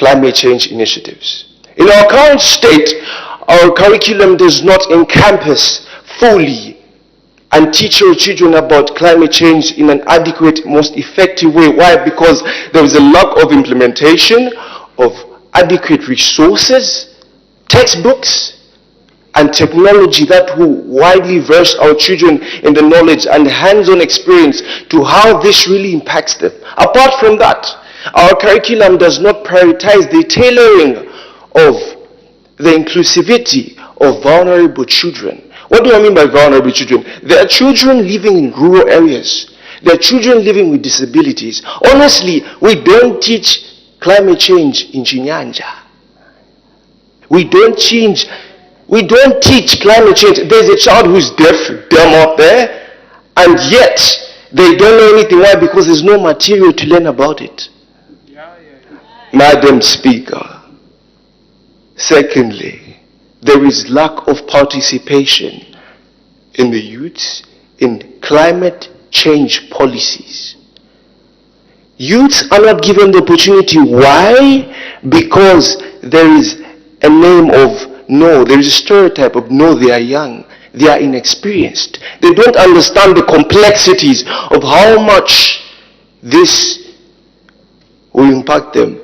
climate change initiatives. In our current state, our curriculum does not encompass fully and teach our children about climate change in an adequate, most effective way. Why? Because there is a lack of implementation of adequate resources, textbooks, and technology that will widely verse our children in the knowledge and hands-on experience to how this really impacts them. Apart from that, our curriculum does not prioritize the tailoring of the inclusivity of vulnerable children. What do I mean by vulnerable children? There are children living in rural areas. There are children living with disabilities. Honestly, we don't teach climate change in Chinyanja. We don't teach climate change. There's a child who's deaf, dumb out there, and yet they don't know anything. Why? Because there's no material to learn about it. Madam Speaker, secondly, there is lack of participation in the youths in climate change policies. Youths are not given the opportunity. Why? Because there is a name of no, there is a stereotype of no, they are young, they are inexperienced. They don't understand the complexities of how much this will impact them.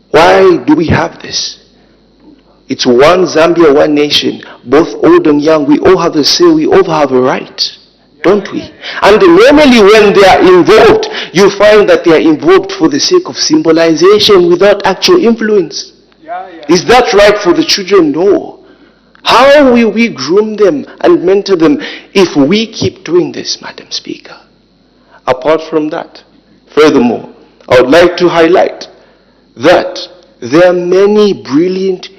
Why do we have this? It's one Zambia, one nation, both old and young. We all have the say, we all have a right, don't we? And normally when they are involved, you find that they are involved for the sake of symbolization without actual influence. Is that right for the children? No. How will we groom them and mentor them if we keep doing this, Madam Speaker? Apart from that, furthermore, I would like to highlight that there are many brilliant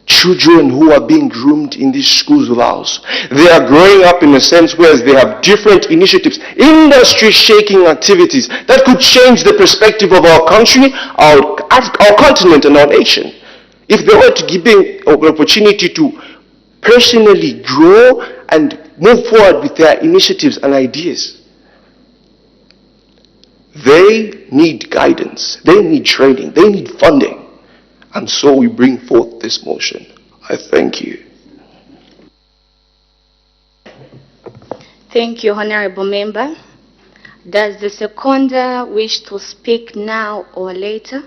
children who are being groomed in these schools of ours. They are growing up in a sense where they have different initiatives, industry-shaking activities that could change the perspective of our country, our continent, and our nation. If they were to give them an opportunity to personally grow and move forward with their initiatives and ideas, they need guidance, they need training, they need funding. And so we bring forth this motion. I thank you. Thank you, Honorable Member. Does the seconder wish to speak now or later?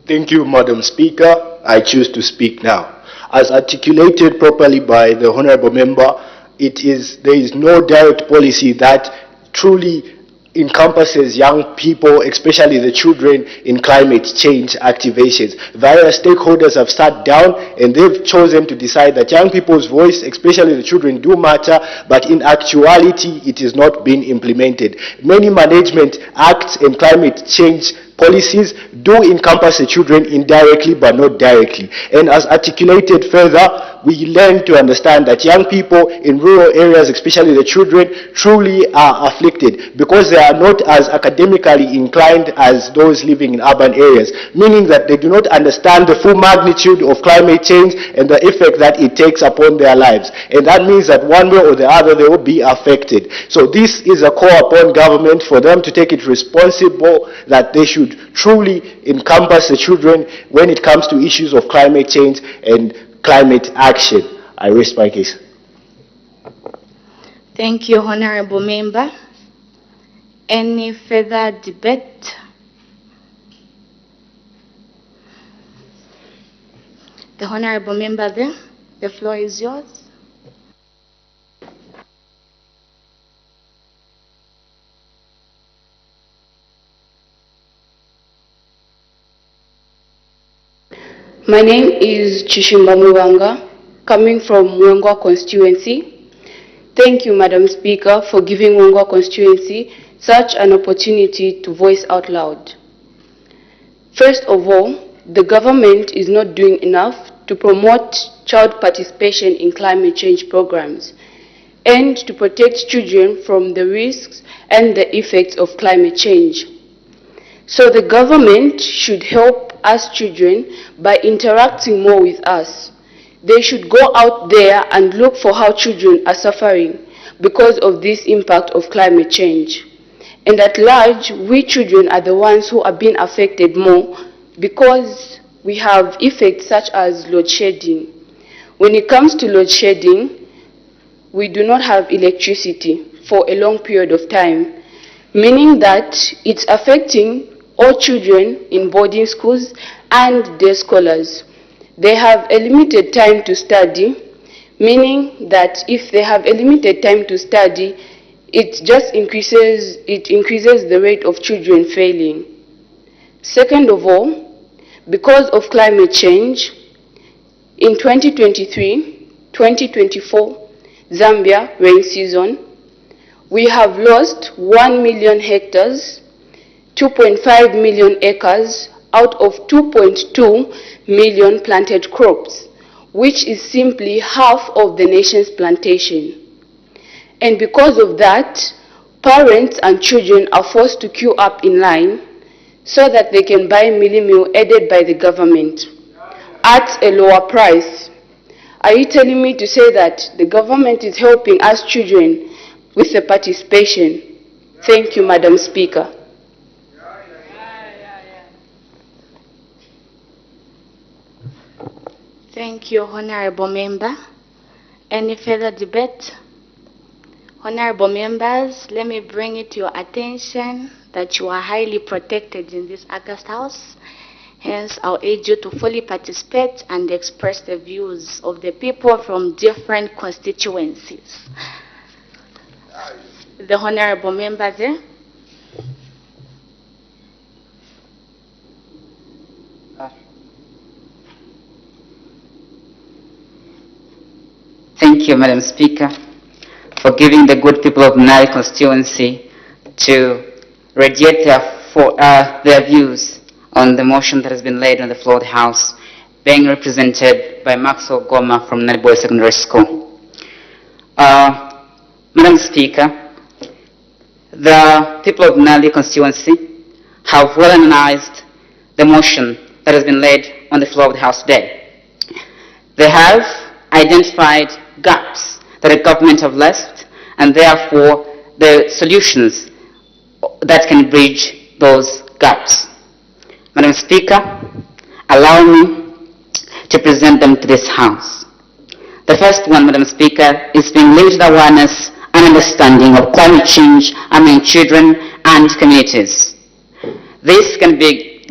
Thank you, Madam Speaker. I choose to speak now. As articulated properly by the Honorable Member, there is no direct policy that truly encompasses young people, especially the children, in climate change activations. Various stakeholders have sat down and they've chosen to decide that young people's voice, especially the children, do matter, but in actuality it is not being implemented. Many management acts and climate change policies do encompass the children indirectly but not directly. And as articulated further, we learn to understand that young people in rural areas, especially the children, truly are afflicted because they are not as academically inclined as those living in urban areas, meaning that they do not understand the full magnitude of climate change and the effect that it takes upon their lives. And that means that one way or the other they will be affected. So this is a call upon government for them to take it responsible that they should truly encompass the children when it comes to issues of climate change and climate action. I rest my case. Thank you, Honorable Member. Any further debate? The Honorable Member there, the floor is yours. My name is Chishimba Mwanga, coming from Mwanga constituency. Thank you, Madam Speaker, for giving Mwanga constituency such an opportunity to voice out loud. First of all, the government is not doing enough to promote child participation in climate change programs and to protect children from the risks and the effects of climate change. So the government should help us children by interacting more with us. They should go out there and look for how children are suffering because of this impact of climate change. And at large, we children are the ones who are being affected more because we have effects such as load shedding. When it comes to load shedding, we do not have electricity for a long period of time, meaning that it's affecting all children in boarding schools and day scholars. They have a limited time to study, meaning that if they have a limited time to study, it increases the rate of children failing. Second of all, because of climate change, in 2023-2024 Zambia rain season, we have lost 1 million hectares, 2.5 million acres out of 2.2 million planted crops, which is simply half of the nation's plantation. And because of that, parents and children are forced to queue up in line so that they can buy mielie meal aided by the government at a lower price. Are you telling me to say that the government is helping us children with the participation? Thank you, Madam Speaker. Thank you, Honorable Member. Any further debate? Honorable members, let me bring it to your attention that you are highly protected in this August House. Hence, I'll urge you to fully participate and express the views of the people from different constituencies. The Honorable Member there. Thank you, Madam Speaker, for giving the good people of Nile constituency to radiate their views on the motion that has been laid on the floor of the House, being represented by Maxwell Goma from Nile Boys Secondary School. Madam Speaker, the people of Nile constituency have well analyzed the motion that has been laid on the floor of the House today. They have identified gaps that the government have left, and therefore the solutions that can bridge those gaps. Madam Speaker, allow me to present them to this House. The first one, Madam Speaker, is being limited awareness and understanding of climate change among children and communities. This can be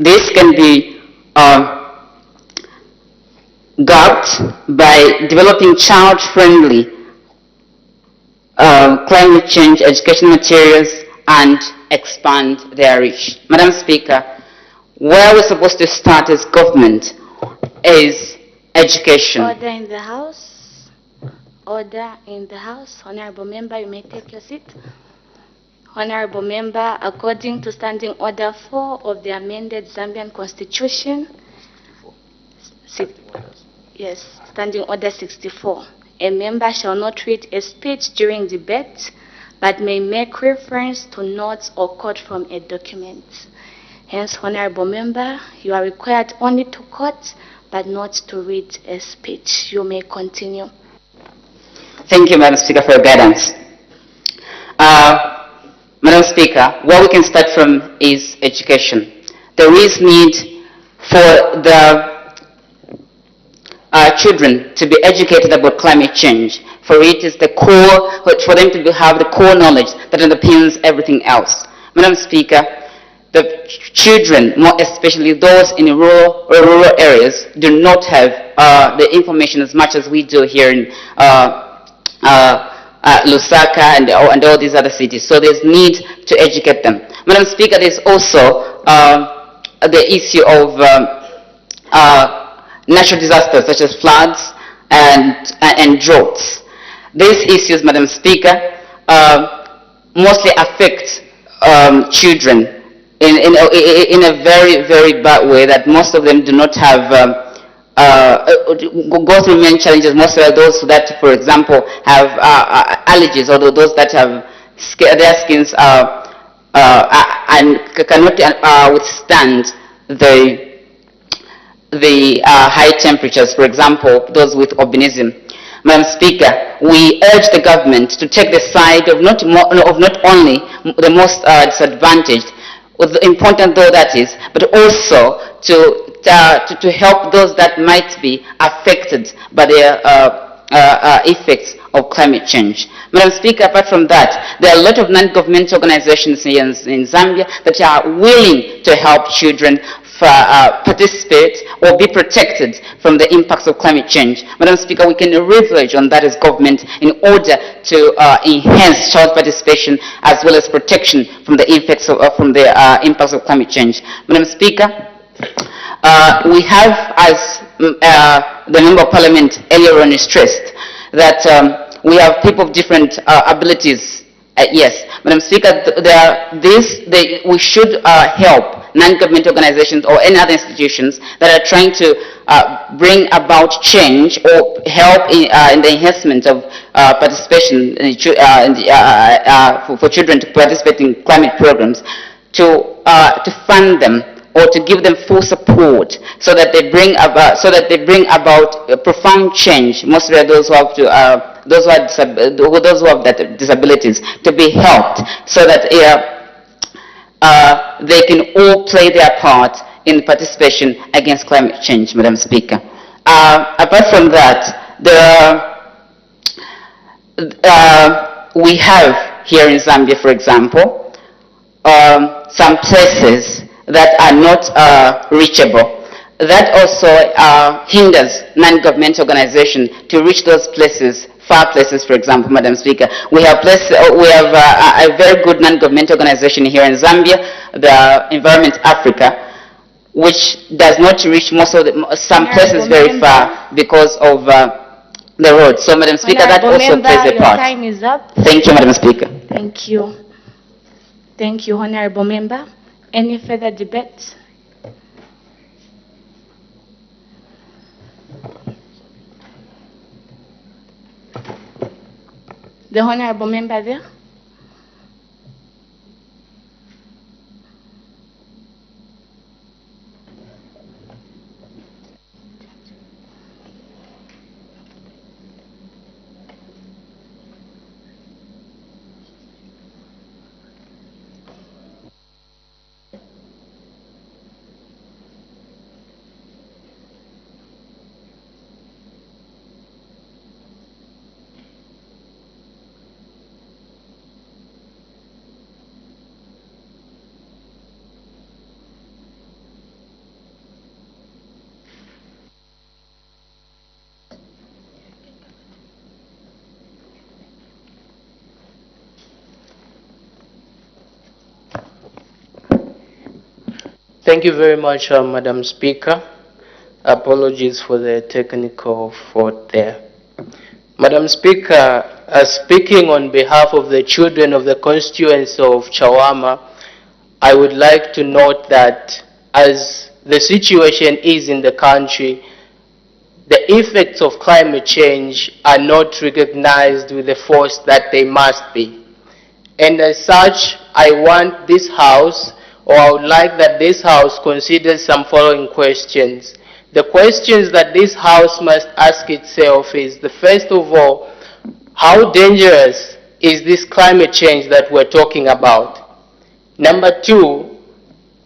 gapped by developing child-friendly climate change education materials and expand their reach. Madam Speaker, where we're supposed to start as government is education. Order in the House. Order in the House. Honorable Member, you may take your seat. Honorable Member, according to Standing Order 4 of the amended Zambian Constitution, yes, Standing Order 64, a member shall not read a speech during debate, but may make reference to notes or quote from a document. Hence, Honorable Member, you are required only to quote, but not to read a speech. You may continue. Thank you, Madam Speaker, for your guidance. Madam Speaker, what we can start from is education. There is need for the children to be educated about climate change. For it is the core, for them to have the core knowledge that underpins everything else. Madam Speaker, the children, more especially those in rural areas, do not have the information as much as we do here in Lusaka and all these other cities. So there's need to educate them. Madam Speaker, there's also the issue of natural disasters such as floods and droughts. These issues, Madam Speaker, mostly affect children in a very, very bad way, that most of them do not have, go through many challenges. Most of those that, for example, have allergies, or those that have their skins and cannot withstand the high temperatures, for example, those with albinism. Madam Speaker, we urge the government to take the side of not only the most disadvantaged, important though that is, but also to help those that might be affected by the effects of climate change. Madam Speaker, apart from that, there are a lot of non-governmental organizations here in Zambia that are willing to help children participate or be protected from the impacts of climate change. Madam Speaker, we can leverage on that as government in order to enhance child participation as well as protection from the impacts of climate change. Madam Speaker, we have, as the Member of Parliament earlier on stressed, that we have people of different abilities. Yes, Madam Speaker, we should help non-government organizations or any other institutions that are trying to bring about change or help in the enhancement of participation for children to participate in climate programs, to fund them or to give them full support so that they bring about profound change, mostly those who have disabilities, to be helped so that they can all play their part in participation against climate change, Madam Speaker. Apart from that, we have here in Zambia, for example, some places that are not reachable. That also hinders non-government organizations to reach those places, far places, for example, Madam Speaker. We have a very good non-government organization here in Zambia, the Environment Africa, which does not reach some places very far because of the road. So, Madam Speaker, that also plays a part. Time is up. Thank you, Madam Speaker. Thank you. Thank you, Honorable Member. Any further debate? The Honorable Member there? Thank you very much, Madam Speaker. Apologies for the technical fault there. Madam Speaker, speaking on behalf of the children of the constituency of Chawama, I would like to note that as the situation is in the country, the effects of climate change are not recognized with the force that they must be. And as such, I want this House, or I would like that this House considers some following questions. The questions that this House must ask itself is, the first of all, how dangerous is this climate change that we're talking about? Number two,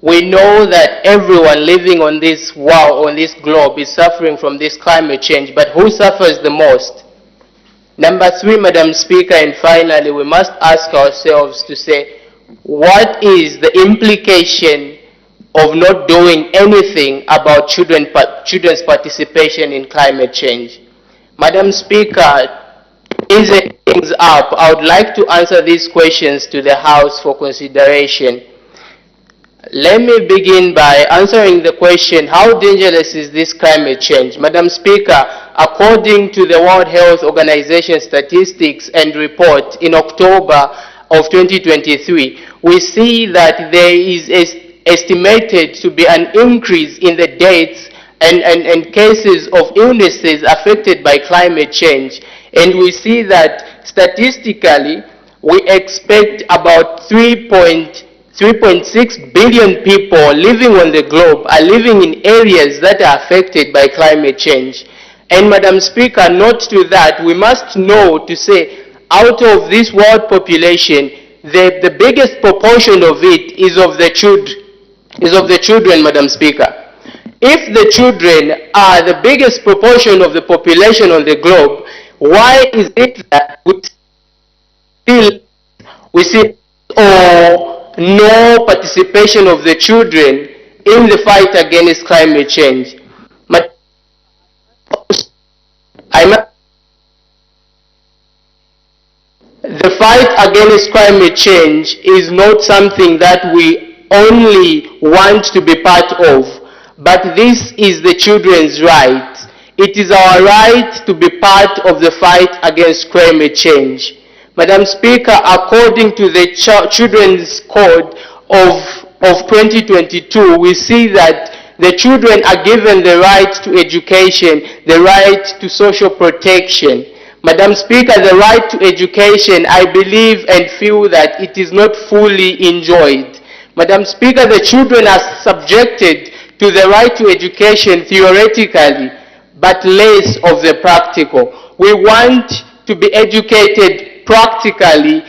we know that everyone living on this world, on this globe, is suffering from this climate change, but who suffers the most? Number three, Madam Speaker, and finally, we must ask ourselves to say, what is the implication of not doing anything about children's participation in climate change? Madam Speaker, easing things up, I would like to answer these questions to the House for consideration. Let me begin by answering the question, how dangerous is this climate change? Madam Speaker, according to the World Health Organization statistics and report in October of 2023, we see that there is estimated to be an increase in the deaths and cases of illnesses affected by climate change. And we see that statistically, we expect about 3.6 billion people living on the globe are living in areas that are affected by climate change. And Madam Speaker, note to that, we must know to say, out of this world population, the biggest proportion of it is of the children, Madam Speaker. If the children are the biggest proportion of the population on the globe, why is it that we see or no participation of the children in the fight against climate change? The fight against climate change is not something that we only want to be part of, but this is the children's right. It is our right to be part of the fight against climate change. Madam Speaker, according to the Children's Code of 2022, we see that the children are given the right to education, the right to social protection. Madam Speaker, the right to education, I believe and feel that it is not fully enjoyed. Madam Speaker, the children are subjected to the right to education theoretically, but less of the practical. We want to be educated practically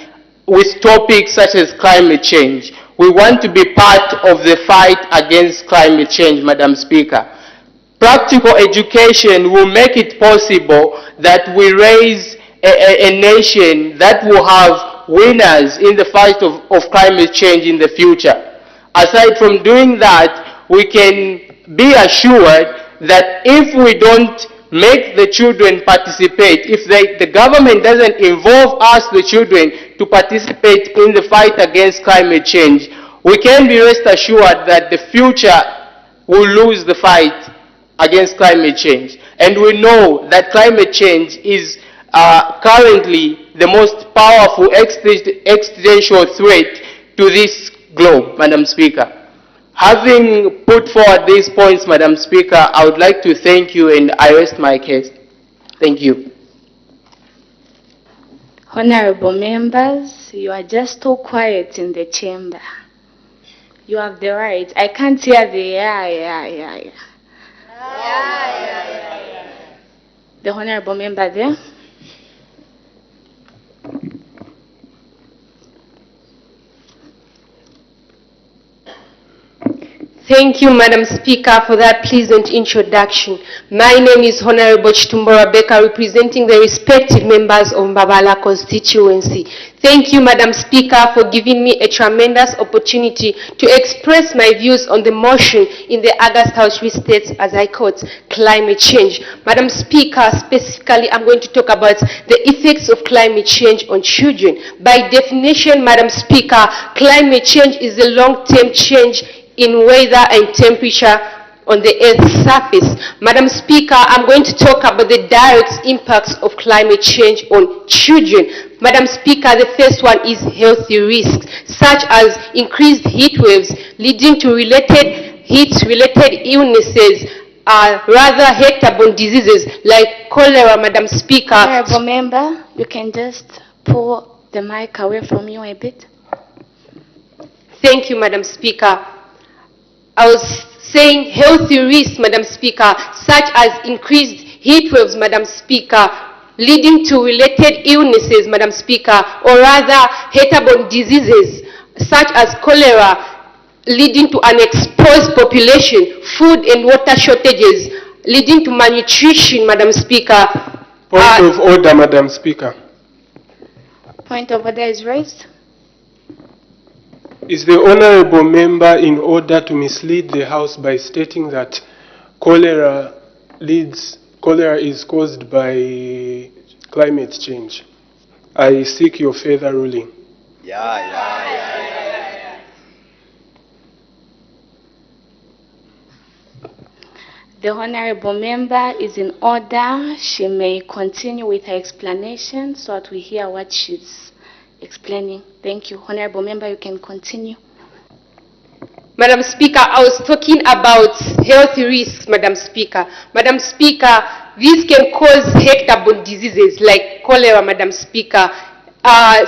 with topics such as climate change. We want to be part of the fight against climate change, Madam Speaker. Practical education will make it possible that we raise a nation that will have winners in the fight of climate change in the future. Aside from doing that, we can be assured that if we don't make the children participate, if the government doesn't involve us, the children, to participate in the fight against climate change, we can be rest assured that the future will lose the fight against climate change. And we know that climate change is currently the most powerful existential threat to this globe, Madam Speaker. Having put forward these points, Madam Speaker, I would like to thank you and I rest my case. Thank you. Honorable members, you are just too quiet in the chamber. You have the right. I can't hear the yeah. The honorable member there. Thank you, Madam Speaker, for that pleasant introduction. My name is Honorable Chitumbura Beka, representing the respected members of Mbabala constituency. Thank you, Madam Speaker, for giving me a tremendous opportunity to express my views on the motion in the August House restates, as I quote, climate change. Madam Speaker, specifically, I'm going to talk about the effects of climate change on children. By definition, Madam Speaker, climate change is a long-term change in weather and temperature on the Earth's surface. Madam Speaker, I'm going to talk about the direct impacts of climate change on children. Madam Speaker, the first one is healthy risks, such as increased heat waves leading to heat-related illnesses, rather heat-borne diseases like cholera, Madam Speaker. Honorable member, you can just pull the mic away from you a bit. Thank you, Madam Speaker. I was saying healthy risks, Madam Speaker, such as increased heat waves, Madam Speaker, leading to related illnesses, Madam Speaker, or rather heat-borne diseases such as cholera, leading to an exposed population, food and water shortages, leading to malnutrition, Madam Speaker. Point of order, Madam Speaker. Point of order is raised. Is the honorable member in order to mislead the House by stating that cholera is caused by climate change? I seek your further ruling. The honorable member is in order. She may continue with her explanation so that we hear what she's explaining. Thank you. Honorable member, you can continue. Madam Speaker, I was talking about health risks, Madam Speaker. Madam Speaker, these can cause heat-borne diseases like cholera, Madam Speaker,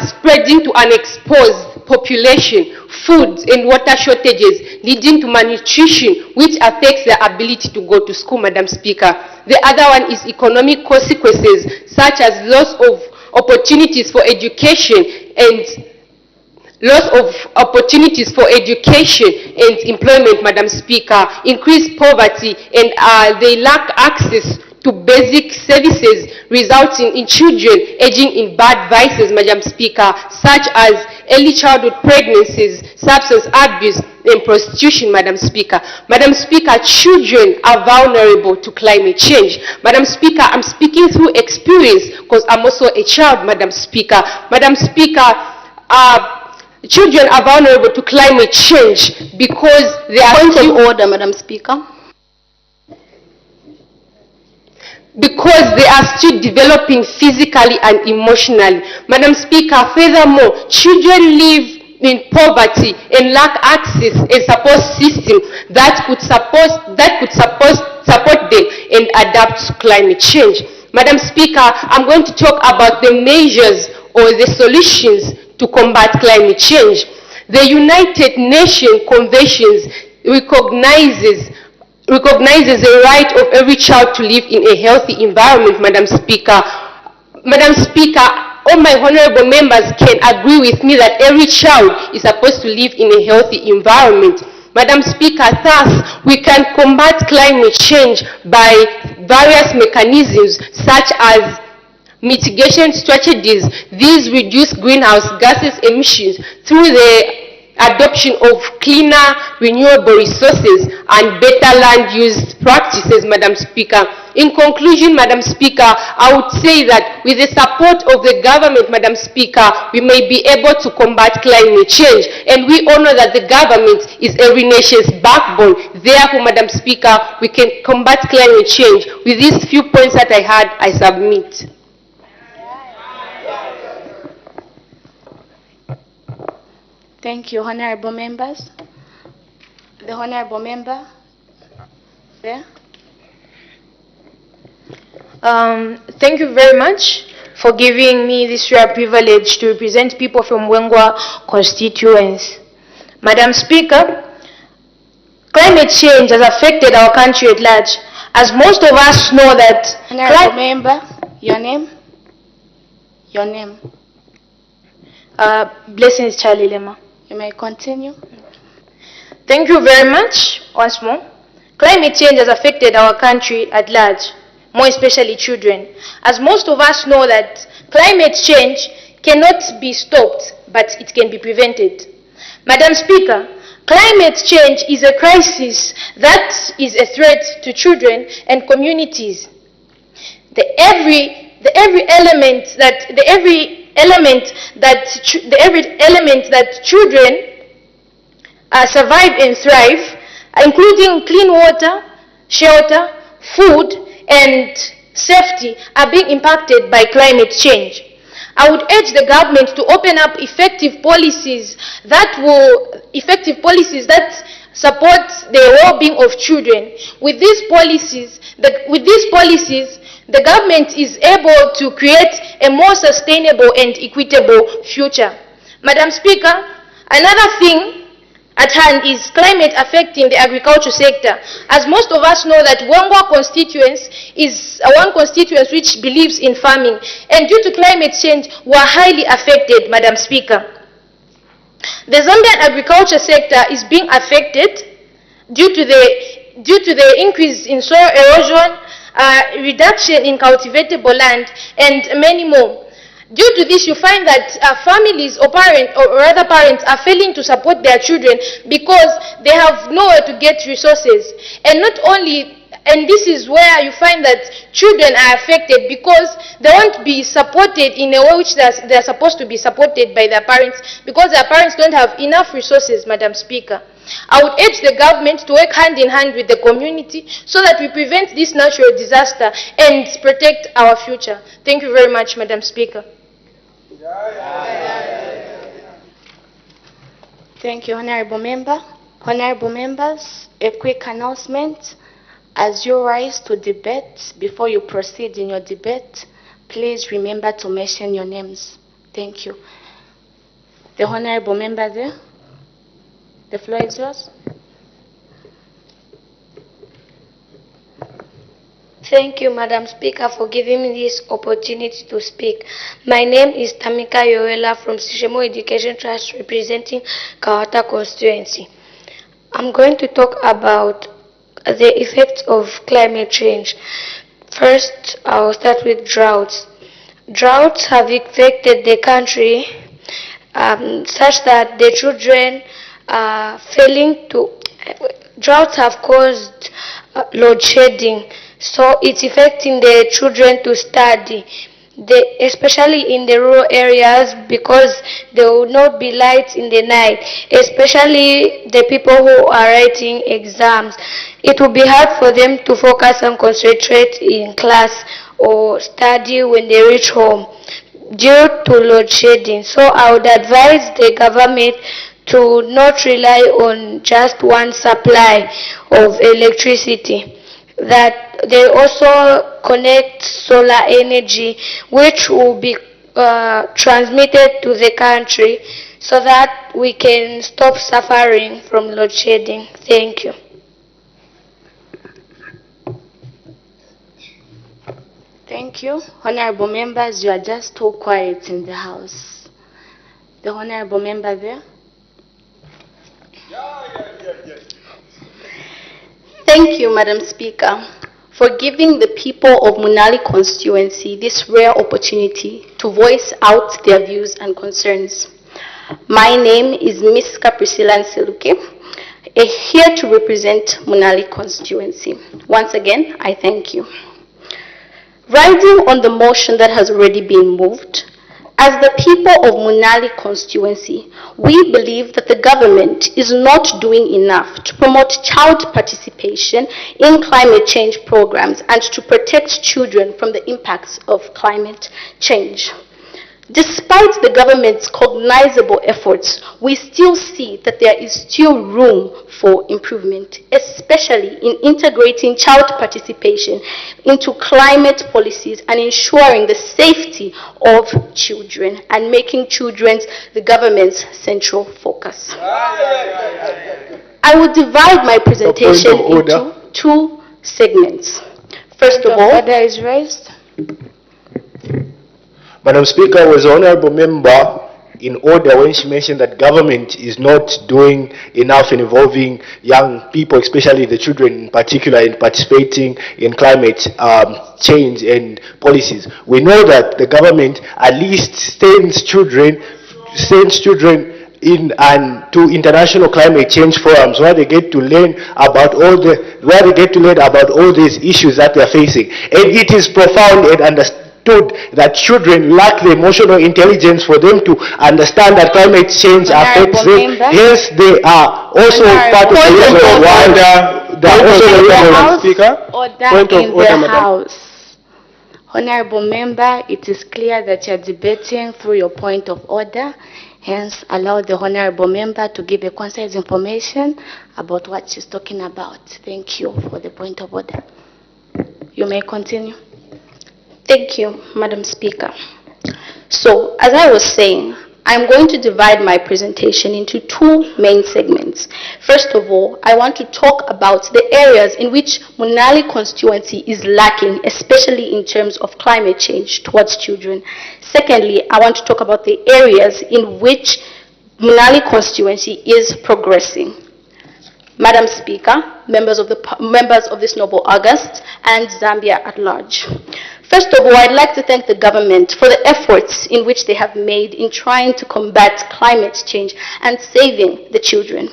spreading to an exposed population, food and water shortages, leading to malnutrition, which affects their ability to go to school, Madam Speaker. The other one is economic consequences, such as loss of opportunities for education and loss of opportunities for education and employment, Madam Speaker, increased poverty, and they lack access to basic services, resulting in children aging in bad vices, Madam Speaker, such as early childhood pregnancies, substance abuse, and prostitution, Madam Speaker. Madam Speaker, children are vulnerable to climate change. Madam Speaker, I'm speaking through experience because I'm also a child, Madam Speaker. Madam Speaker, children are vulnerable to climate change because they are... Point of order, Madam Speaker. Because they are still developing physically and emotionally. Madam Speaker, furthermore, children live in poverty and lack access and support system that could support them and adapt to climate change. Madam Speaker, I'm going to talk about the measures or the solutions to combat climate change. The United Nations Convention recognizes the right of every child to live in a healthy environment, Madam Speaker. Madam Speaker, all my honorable members can agree with me that every child is supposed to live in a healthy environment. Madam Speaker, thus, we can combat climate change by various mechanisms such as mitigation strategies. These reduce greenhouse gases emissions through the adoption of cleaner renewable resources and better land use practices, Madam Speaker. In conclusion, Madam Speaker, I would say that with the support of the government, Madam Speaker, we may be able to combat climate change, and we all know that the government is every nation's backbone. Therefore, Madam Speaker, we can combat climate change. With these few points that I had, I submit. Thank you, honorable members. The honorable member there. Thank you very much for giving me this rare privilege to represent people from Wengwa constituency. Madam Speaker, climate change has affected our country at large. As most of us know that... Honorable member, your name? Your name? Blessings Charlie Lema. You may continue. Thank you very much once more. Climate change has affected our country at large, more especially children. As most of us know that climate change cannot be stopped, but it can be prevented. Madam Speaker, climate change is a crisis that is a threat to children and communities. Every element that children survive and thrive, including clean water, shelter, food, and safety, are being impacted by climate change. I would urge the government to open up effective policies that support the well-being of children. With these policies, the government is able to create a more sustainable and equitable future. Madam Speaker, another thing at hand is climate affecting the agriculture sector. As most of us know that Wengwa constituency is one constituency which believes in farming, and due to climate change, we are highly affected, Madam Speaker. The Zambian agriculture sector is being affected due to the increase in soil erosion, reduction in cultivatable land, and many more. Due to this, you find that families or parents are failing to support their children because they have nowhere to get resources. And this is where you find that children are affected because they won't be supported in a way which they're supposed to be supported by their parents, because their parents don't have enough resources, Madam Speaker. I would urge the government to work hand in hand with the community so that we prevent this natural disaster and protect our future. Thank you very much, Madam Speaker. Thank you, honorable member. Honorable members, a quick announcement. As you rise to debate, before you proceed in your debate, please remember to mention your names. Thank you. The honorable member there. The floor is yours. Thank you, Madam Speaker, for giving me this opportunity to speak. My name is Tamika Yoela from Sishemo Education Trust, representing Kawata constituency. I'm going to talk about the effects of climate change. First, I'll start with droughts. Droughts have affected the country such that the children are failing to. Droughts have caused load shedding, so it's affecting the children to study, especially in the rural areas, because there will not be lights in the night, especially the people who are writing exams. It will be hard for them to focus and concentrate in class or study when they reach home due to load shedding. So I would advise the government to not rely on just one supply of electricity, that they also connect solar energy, which will be transmitted to the country so that we can stop suffering from load shedding. Thank you. Thank you. Honorable members, you are just too quiet in the House. The honorable member there. Thank you, Madam Speaker, for giving the people of Munali constituency this rare opportunity to voice out their views and concerns. My name is Ms. Priscilla Nseluke, here to represent Munali constituency. Once again, I thank you. Riding on the motion that has already been moved, as the people of Munali constituency, we believe that the government is not doing enough to promote child participation in climate change programs and to protect children from the impacts of climate change. Despite the government's cognizable efforts, we still see that there is still room for improvement, especially in integrating child participation into climate policies and ensuring the safety of children and making children the government's central focus. I will divide my presentation into two segments. First of all, order is raised. Madam Speaker, was the honorable member in order when she mentioned that government is not doing enough in involving young people, especially the children in particular, in participating in climate change and policies. We know that the government at least sends children in and to international climate change forums where they get to learn about all these issues that they are facing. And it is profound and understood that children lack the emotional intelligence for them to understand that climate change affects them. Hence, they are also part of the reason why they are also the reason. Speaker, point of order, Madam. Honorable member, it is clear that you are debating through your point of order. Hence, allow the honorable member to give a concise information about what she's talking about. Thank you for the point of order. You may continue. Thank you, Madam Speaker. So, as I was saying, I'm going to divide my presentation into two main segments. First of all, I want to talk about the areas in which Munali constituency is lacking, especially in terms of climate change towards children. Secondly, I want to talk about the areas in which Munali constituency is progressing. Madam Speaker, members of this noble August, and Zambia at large. First of all, I'd like to thank the government for the efforts in which they have made in trying to combat climate change and saving the children.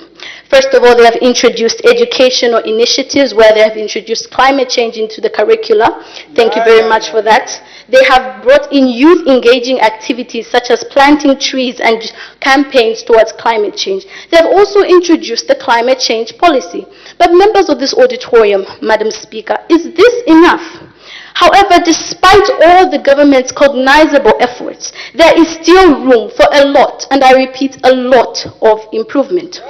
First of all, they have introduced educational initiatives where they have introduced climate change into the curricula. Thank you very much for that. They have brought in youth engaging activities such as planting trees and campaigns towards climate change. They have also introduced the climate change policy. But members of this auditorium, Madam Speaker, is this enough? However, despite all the government's cognizable efforts, there is still room for a lot, and I repeat, a lot of improvement.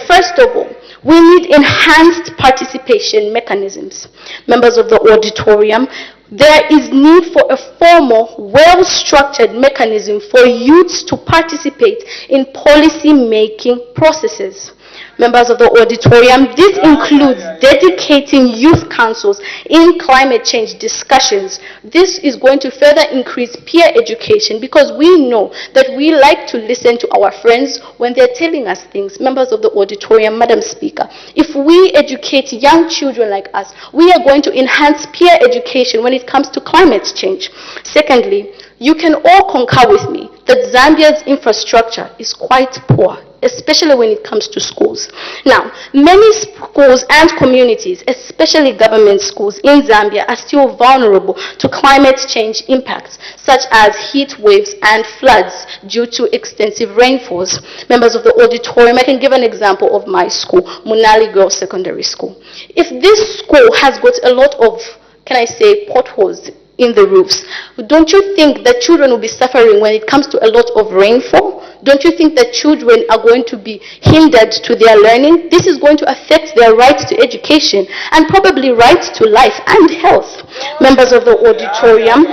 First of all, we need enhanced participation mechanisms. Members of the auditorium, there is need for a formal, well-structured mechanism for youths to participate in policy-making processes. Members of the auditorium, this includes dedicating youth councils in climate change discussions. This is going to further increase peer education because we know that we like to listen to our friends when they're telling us things. Members of the auditorium, Madam Speaker, if we educate young children like us, we are going to enhance peer education when it comes to climate change. Secondly, you can all concur with me that Zambia's infrastructure is quite poor, especially when it comes to schools. Now, many schools and communities, especially government schools in Zambia, are still vulnerable to climate change impacts, such as heat waves and floods due to extensive rainfalls. Members of the auditorium, I can give an example of my school, Munali Girls Secondary School. If this school has got a lot of, can I say, potholes in the roofs, don't you think that children will be suffering when it comes to a lot of rainfall? Don't you think that children are going to be hindered to their learning? This is going to affect their right to education and probably right to life and health. Members of the auditorium,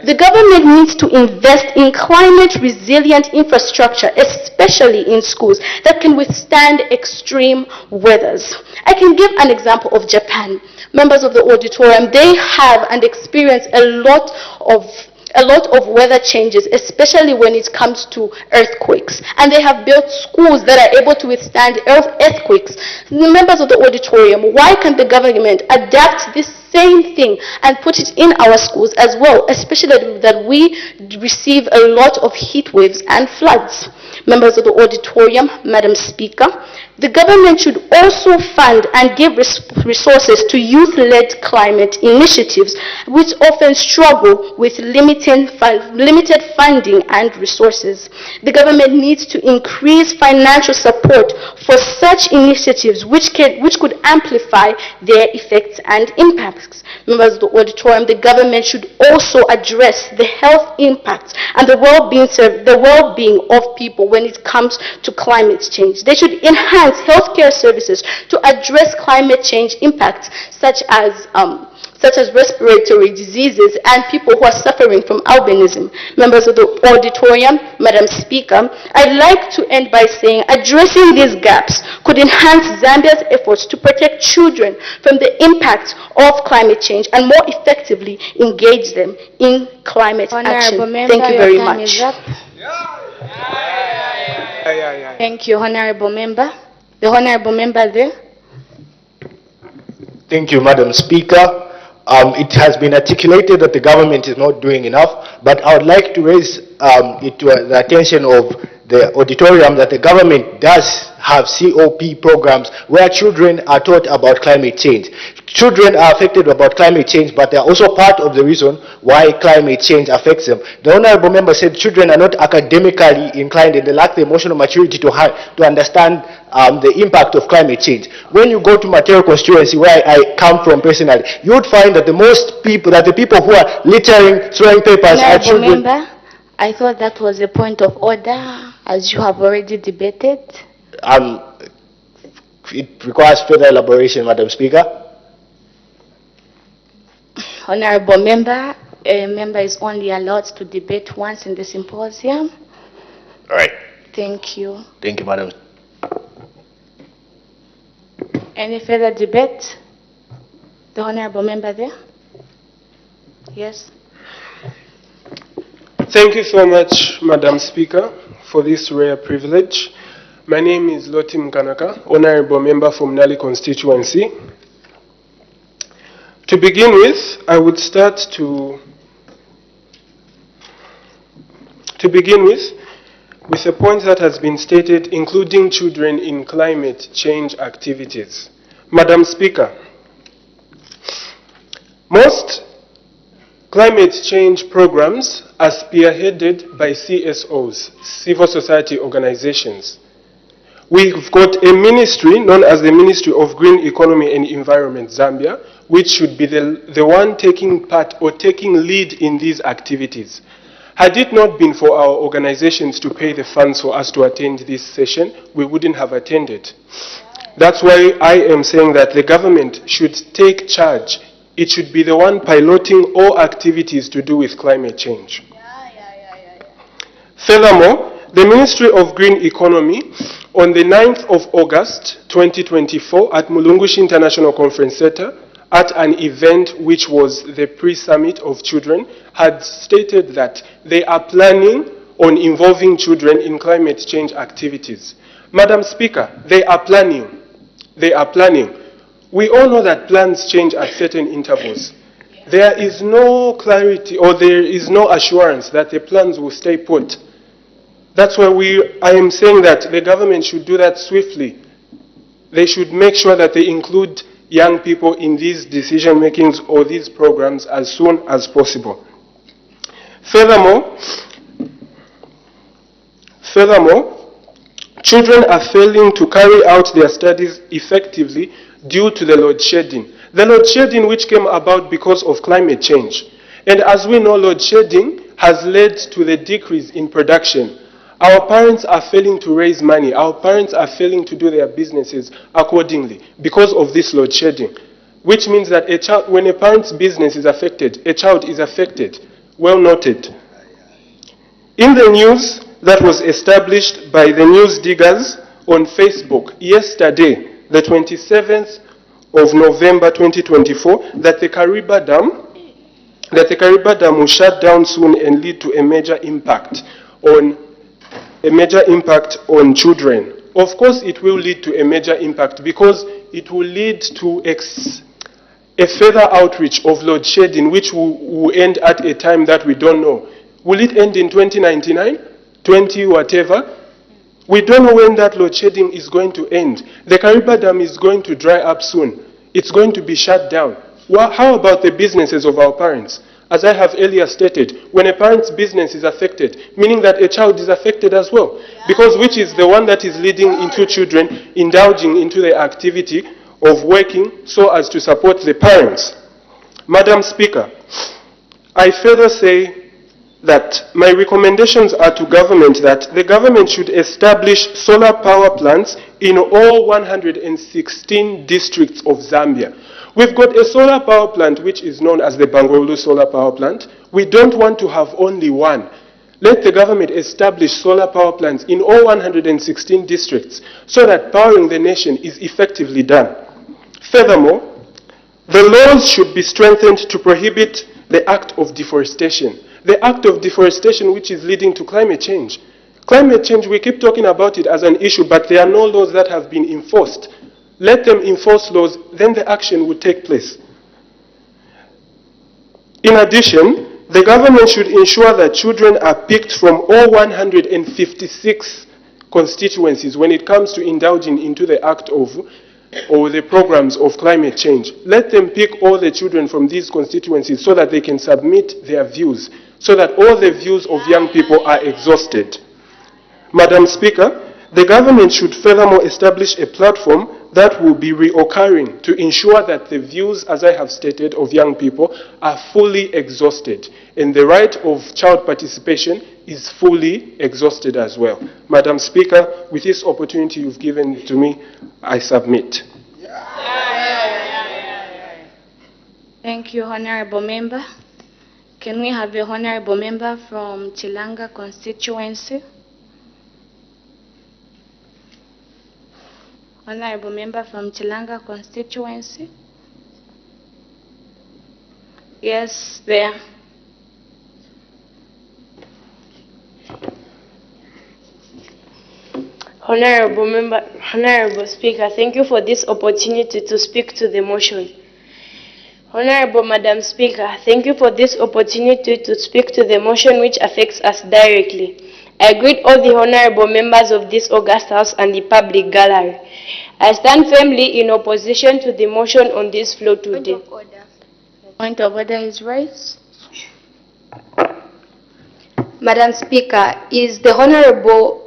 the government needs to invest in climate-resilient infrastructure, especially in schools, that can withstand extreme weathers. I can give an example of Japan. Members of the auditorium, they have and experience a lot of weather changes, especially when it comes to earthquakes. And they have built schools that are able to withstand earthquakes. Members of the auditorium, why can't the government adapt this same thing and put it in our schools as well, especially that we receive a lot of heat waves and floods? Members of the auditorium, Madam Speaker, the government should also fund and give resources to youth-led climate initiatives, which often struggle with limited funding and resources. The government needs to increase financial support for such initiatives which could amplify their effects and impacts. Members of the auditorium, the government should also address the health impacts and the well-being of people when it comes to climate change. They should enhance healthcare services to address climate change impacts such as respiratory diseases and people who are suffering from albinism. Members of the auditorium, Madam Speaker, I'd like to end by saying addressing these gaps could enhance Zambia's efforts to protect children from the impact of climate change and more effectively engage them in climate action. Thank you very much. Thank you, Honorable Member. The Honorable Member there. Thank you, Madam Speaker. It has been articulated that the government is not doing enough, but I would like to raise it to the attention of the auditorium that the government does have COP programs where children are taught about climate change. Children are affected about climate change, but they are also part of the reason why climate change affects them. The Honorable Member said children are not academically inclined and they lack the emotional maturity to understand the impact of climate change. When you go to Matero constituency, where I come from personally, you would find that the people who are littering, throwing papers are children. Member, I thought that was a point of order, as you have already debated. It requires further elaboration, Madam Speaker. Honorable Member, a member is only allowed to debate once in the symposium. All right. Thank you. Thank you, Madam. Any further debate? The Honorable Member there? Yes. Thank you so much, Madam Speaker, for this rare privilege. My name is Loti Mkanaka, Honorable Member from Nali constituency. To begin with, I would start to begin with a point that has been stated, including children in climate change activities. Madam Speaker, most climate change programs are spearheaded by CSOs, civil society organizations. We've got a ministry known as the Ministry of Green Economy and Environment, Zambia, which should be the one taking part or taking lead in these activities. Had it not been for our organizations to pay the funds for us to attend this session, we wouldn't have attended. That's why I am saying that the government should take charge. It should be the one piloting all activities to do with climate change. Furthermore, The Ministry of Green Economy, on the 9th of August 2024 at Mulungushi International Conference Center, at an event which was the pre-summit of children, had stated that they are planning on involving children in climate change activities. Madam Speaker, they are planning. They are planning. We all know that plans change at certain intervals. There is no clarity or there is no assurance that the plans will stay put. That's why I am saying that the government should do that swiftly. They should make sure that they include young people in these decision makings or these programs as soon as possible. Furthermore, children are failing to carry out their studies effectively due to the load shedding. The load shedding which came about because of climate change. And as we know, load shedding has led to the decrease in production. Our parents are failing to raise money. Our parents are failing to do their businesses accordingly because of this load shedding. Which means that when a parent's business is affected, a child is affected. Well noted. In the news that was established by the news diggers on Facebook yesterday, the 27th of November 2024, that the Kariba Dam will shut down soon and lead to a major impact on children. Of course, it will lead to a major impact because it will lead to a further outreach of load shedding, which will end at a time that we don't know. Will it end in 2099, 20 whatever? We don't know when that load shedding is going to end. The Kariba Dam is going to dry up soon. It's going to be shut down. Well, how about the businesses of our parents? As I have earlier stated, when a parent's business is affected, meaning that a child is affected as well, because which is the one that is leading into children indulging into the activity of working so as to support the parents. Madam Speaker, I further say that my recommendations are to government that the government should establish solar power plants in all 116 districts of Zambia. We've got a solar power plant which is known as the Bangolu Solar Power Plant. We don't want to have only one. Let the government establish solar power plants in all 116 districts so that powering the nation is effectively done. Furthermore, the laws should be strengthened to prohibit the act of deforestation. The act of deforestation which is leading to climate change. Climate change, we keep talking about it as an issue, but there are no laws that have been enforced. Let them enforce laws, then the action would take place. In addition, the government should ensure that children are picked from all 156 constituencies when it comes to indulging into the act of or the programs of climate change. Let them pick all the children from these constituencies so that they can submit their views, so that all the views of young people are exhausted. Madam Speaker, the government should furthermore establish a platform that will be reoccurring to ensure that the views, as I have stated, of young people are fully exhausted and the right of child participation is fully exhausted as well. Madam Speaker, with this opportunity you've given to me, I submit. Thank you, Honorable Member. Can we have a Honorable Member from Chilanga constituency? Honorable Member from Chilanga constituency? Yes, there. Honorable Speaker, thank you for this opportunity to speak to the motion. Honorable Madam Speaker, thank you for this opportunity to speak to the motion which affects us directly. I greet all the honorable members of this august house and the public gallery. I stand firmly in opposition to the motion on this floor today. Point of order is raised. Madam Speaker, is the Honorable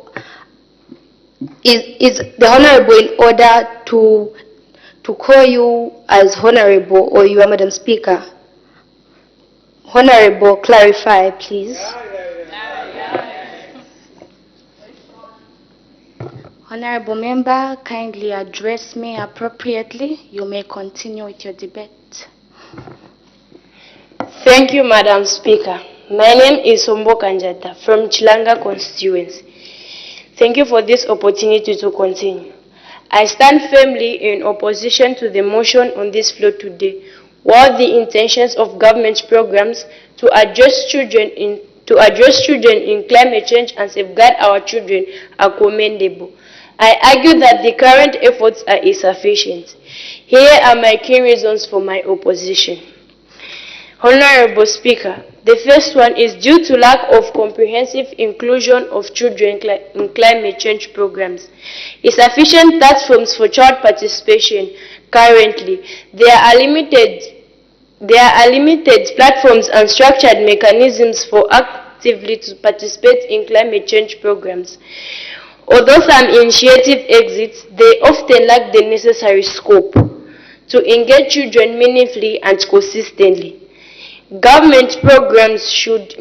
in order to call you as Honorable or you are Madam Speaker? Honorable, clarify, please. Honorable Member, kindly address me appropriately. You may continue with your debate. Thank you, Madam Speaker. My name is Sombo Kanjata from Chilanga constituency. Thank you for this opportunity to continue. I stand firmly in opposition to the motion on this floor today. While the intentions of government programs to address children in climate change and safeguard our children are commendable, I argue that the current efforts are insufficient. Here are my key reasons for my opposition. Honorable Speaker, the first one is due to lack of comprehensive inclusion of children in climate change programs. Insufficient platforms for child participation. Currently, there are limited platforms and structured mechanisms for actively to participate in climate change programs. Although some initiatives exist, they often lack the necessary scope to engage children meaningfully and consistently. Government programs should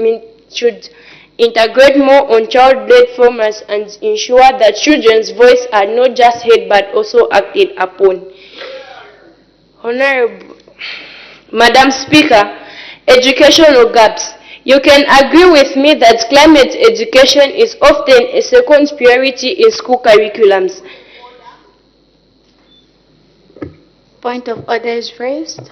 integrate more on child-led formats and ensure that children's voices are not just heard but also acted upon. Honorable Madam Speaker, educational gaps. You can agree with me that climate education is often a second priority in school curriculums. Point of order is raised.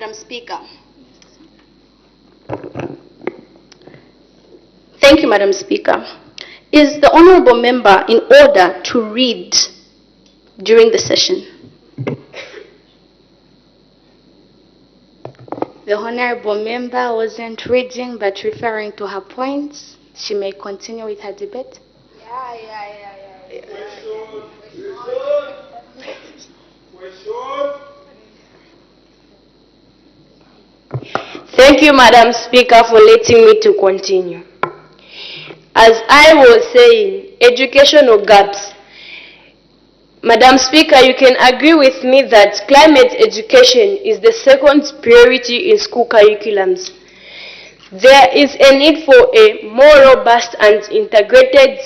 Madam Speaker. Thank you, Madam Speaker. Is the honorable member in order to read during the session? The honorable member wasn't reading but referring to her points. She may continue with her debate. Thank you, Madam Speaker, for letting me to continue. As I was saying, educational gaps. Madam Speaker, you can agree with me that climate education is the second priority in school curriculums. There is a need for a more robust and integrated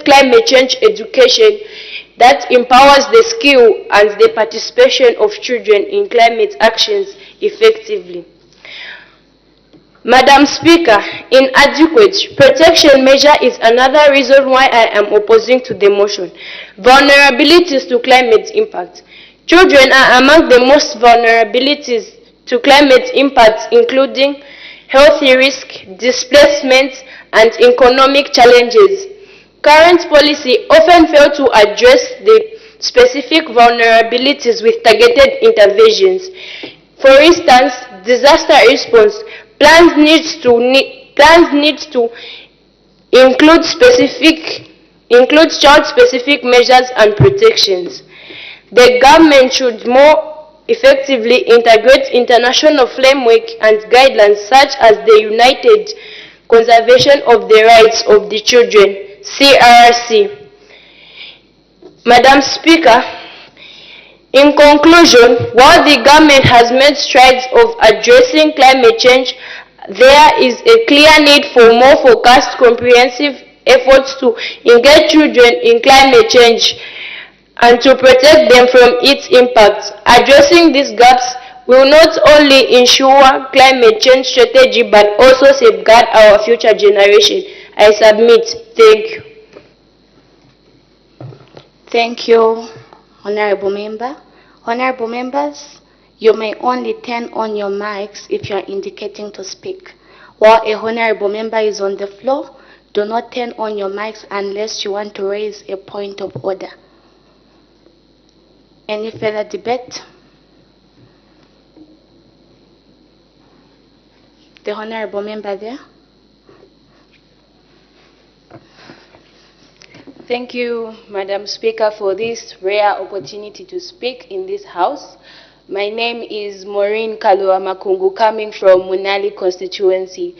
climate change education that empowers the skill and the participation of children in climate actions effectively. Madam Speaker, inadequate protection measure is another reason why I am opposing to the motion. Vulnerabilities to climate impact. Children are among the most vulnerabilities to climate impacts, including health risk, displacement, and economic challenges. Current policy often fail to address the specific vulnerabilities with targeted interventions. For instance, disaster response plans need to include child-specific measures and protections. The government should more effectively integrate international framework and guidelines such as the United Conservation of the Rights of the Children, CRC. Madam Speaker, in conclusion, while the government has made strides of addressing climate change, there is a clear need for more focused, comprehensive efforts to engage children in climate change and to protect them from its impacts. Addressing these gaps will not only ensure climate change strategy but also safeguard our future generation. I submit. Thank you. Thank you, honorable member. Honorable members, you may only turn on your mics if you are indicating to speak. While a honorable member is on the floor, do not turn on your mics unless you want to raise a point of order. Any further debate? The honorable member there. Thank you, Madam Speaker, for this rare opportunity to speak in this House. My name is Maureen Kalua Makungu, coming from Munali constituency.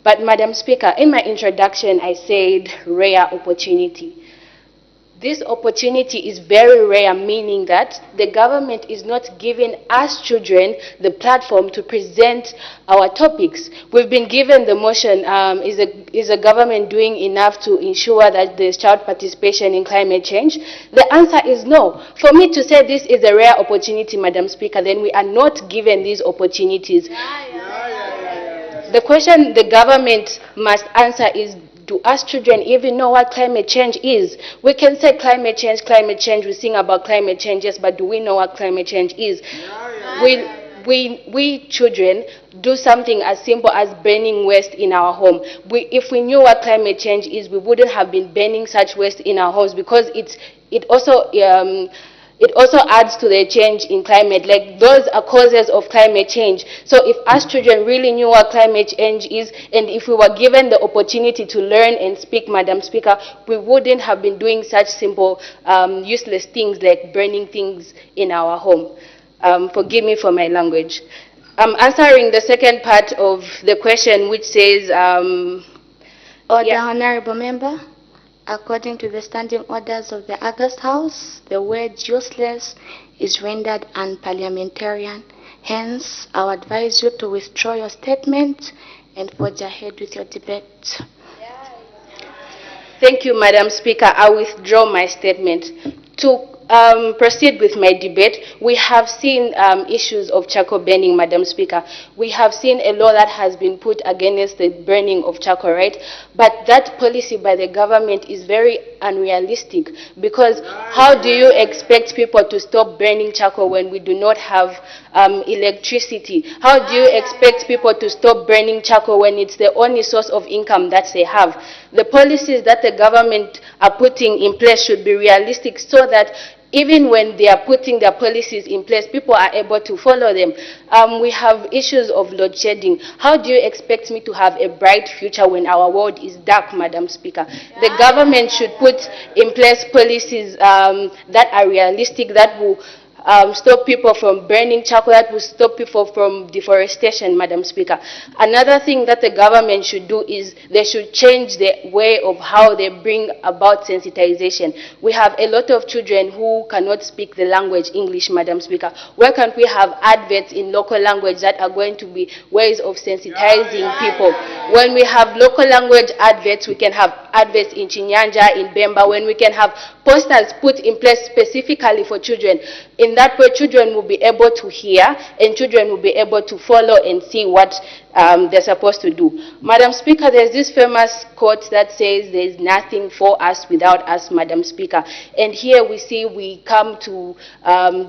But Madam Speaker, in my introduction, I said rare opportunity. This opportunity is very rare, meaning that the government is not giving us children the platform to present our topics. We've been given the motion, is the government doing enough to ensure that there's child participation in climate change? The answer is no. For me to say this is a rare opportunity, Madam Speaker, then we are not given these opportunities. The question the government must answer is, do us children even know what climate change is? We can say climate change, we sing about climate change, yes, but do we know what climate change is? We children do something as simple as burning waste in our home. If we knew what climate change is, we wouldn't have been burning such waste in our homes, because it also adds to the change in climate. Like, those are causes of climate change. So if us children really knew what climate change is, and if we were given the opportunity to learn and speak, Madam Speaker, we wouldn't have been doing such simple, useless things like burning things in our home. Forgive me for my language. I'm answering the second part of the question, which says... Honorable Member. According to the standing orders of the August House, the word useless is rendered unparliamentarian. Hence, I would advise you to withdraw your statement and forge ahead with your debate. Thank you, Madam Speaker. I withdraw my statement. To proceed with my debate, we have seen issues of charcoal burning, Madam Speaker. We have seen a law that has been put against the burning of charcoal, right? But that policy by the government is very unrealistic, because how do you expect people to stop burning charcoal when we do not have electricity? How do you expect people to stop burning charcoal when it's the only source of income that they have? The policies that the government are putting in place should be realistic, so that even when they are putting their policies in place, people are able to follow them. We have issues of load shedding. How do you expect me to have a bright future when our world is dark, Madam Speaker? The government should put in place policies that are realistic, that will stop people from burning charcoal, that will stop people from deforestation, Madam Speaker. Another thing that the government should do is they should change the way of how they bring about sensitization. We have a lot of children who cannot speak the language English, Madam Speaker. Why can't we have adverts in local language that are going to be ways of sensitizing people? When we have local language adverts, we can have adverts in Chinyanja, in Bemba, when we can have posters put in place specifically for children. In that way, children will be able to hear, and children will be able to follow and see what they're supposed to do. Madam Speaker, there's this famous quote that says, there's nothing for us without us, Madam Speaker. And here we see we come to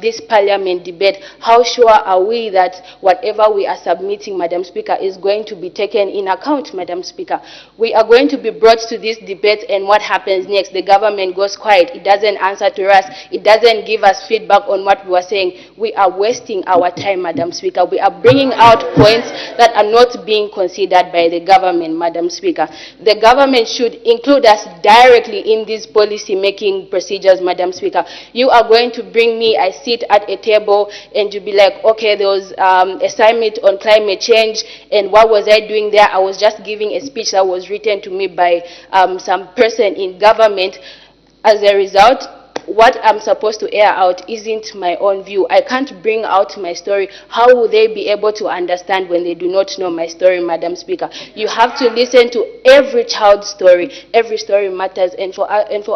this parliament debate. How sure are we that whatever we are submitting, Madam Speaker, is going to be taken in account, Madam Speaker? We are going to be brought to this debate, and what happens next? The government goes quiet. It doesn't answer to us. It doesn't give us feedback on what we are saying. We are wasting our time, Madam Speaker. We are bringing out points that are not being considered by the government, Madam Speaker. The government should include us directly in these policy-making procedures, Madam Speaker. You are going to bring me, I sit at a table, and you be like, okay, there was a summit on climate change, and what was I doing there? I was just giving a speech that was written to me by some person in government. As a result, what I'm supposed to air out isn't my own view. I can't bring out my story. How will they be able to understand when they do not know my story, Madam Speaker? You have to listen to every child's story. Every story matters. And for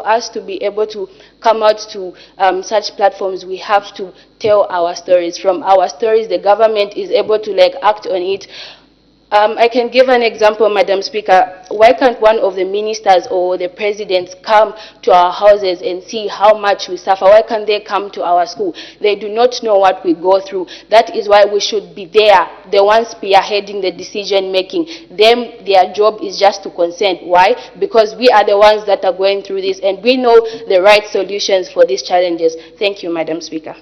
us to be able to come out to such platforms, we have to tell our stories. From our stories, the government is able to act on it. I can give an example, Madam Speaker. Why can't one of the ministers or the presidents come to our houses and see how much we suffer? Why can't they come to our school? They do not know what we go through. That is why we should be there, the ones spearheading the decision making. Their job is just to consent. Why? Because we are the ones that are going through this, and we know the right solutions for these challenges. Thank you, Madam Speaker.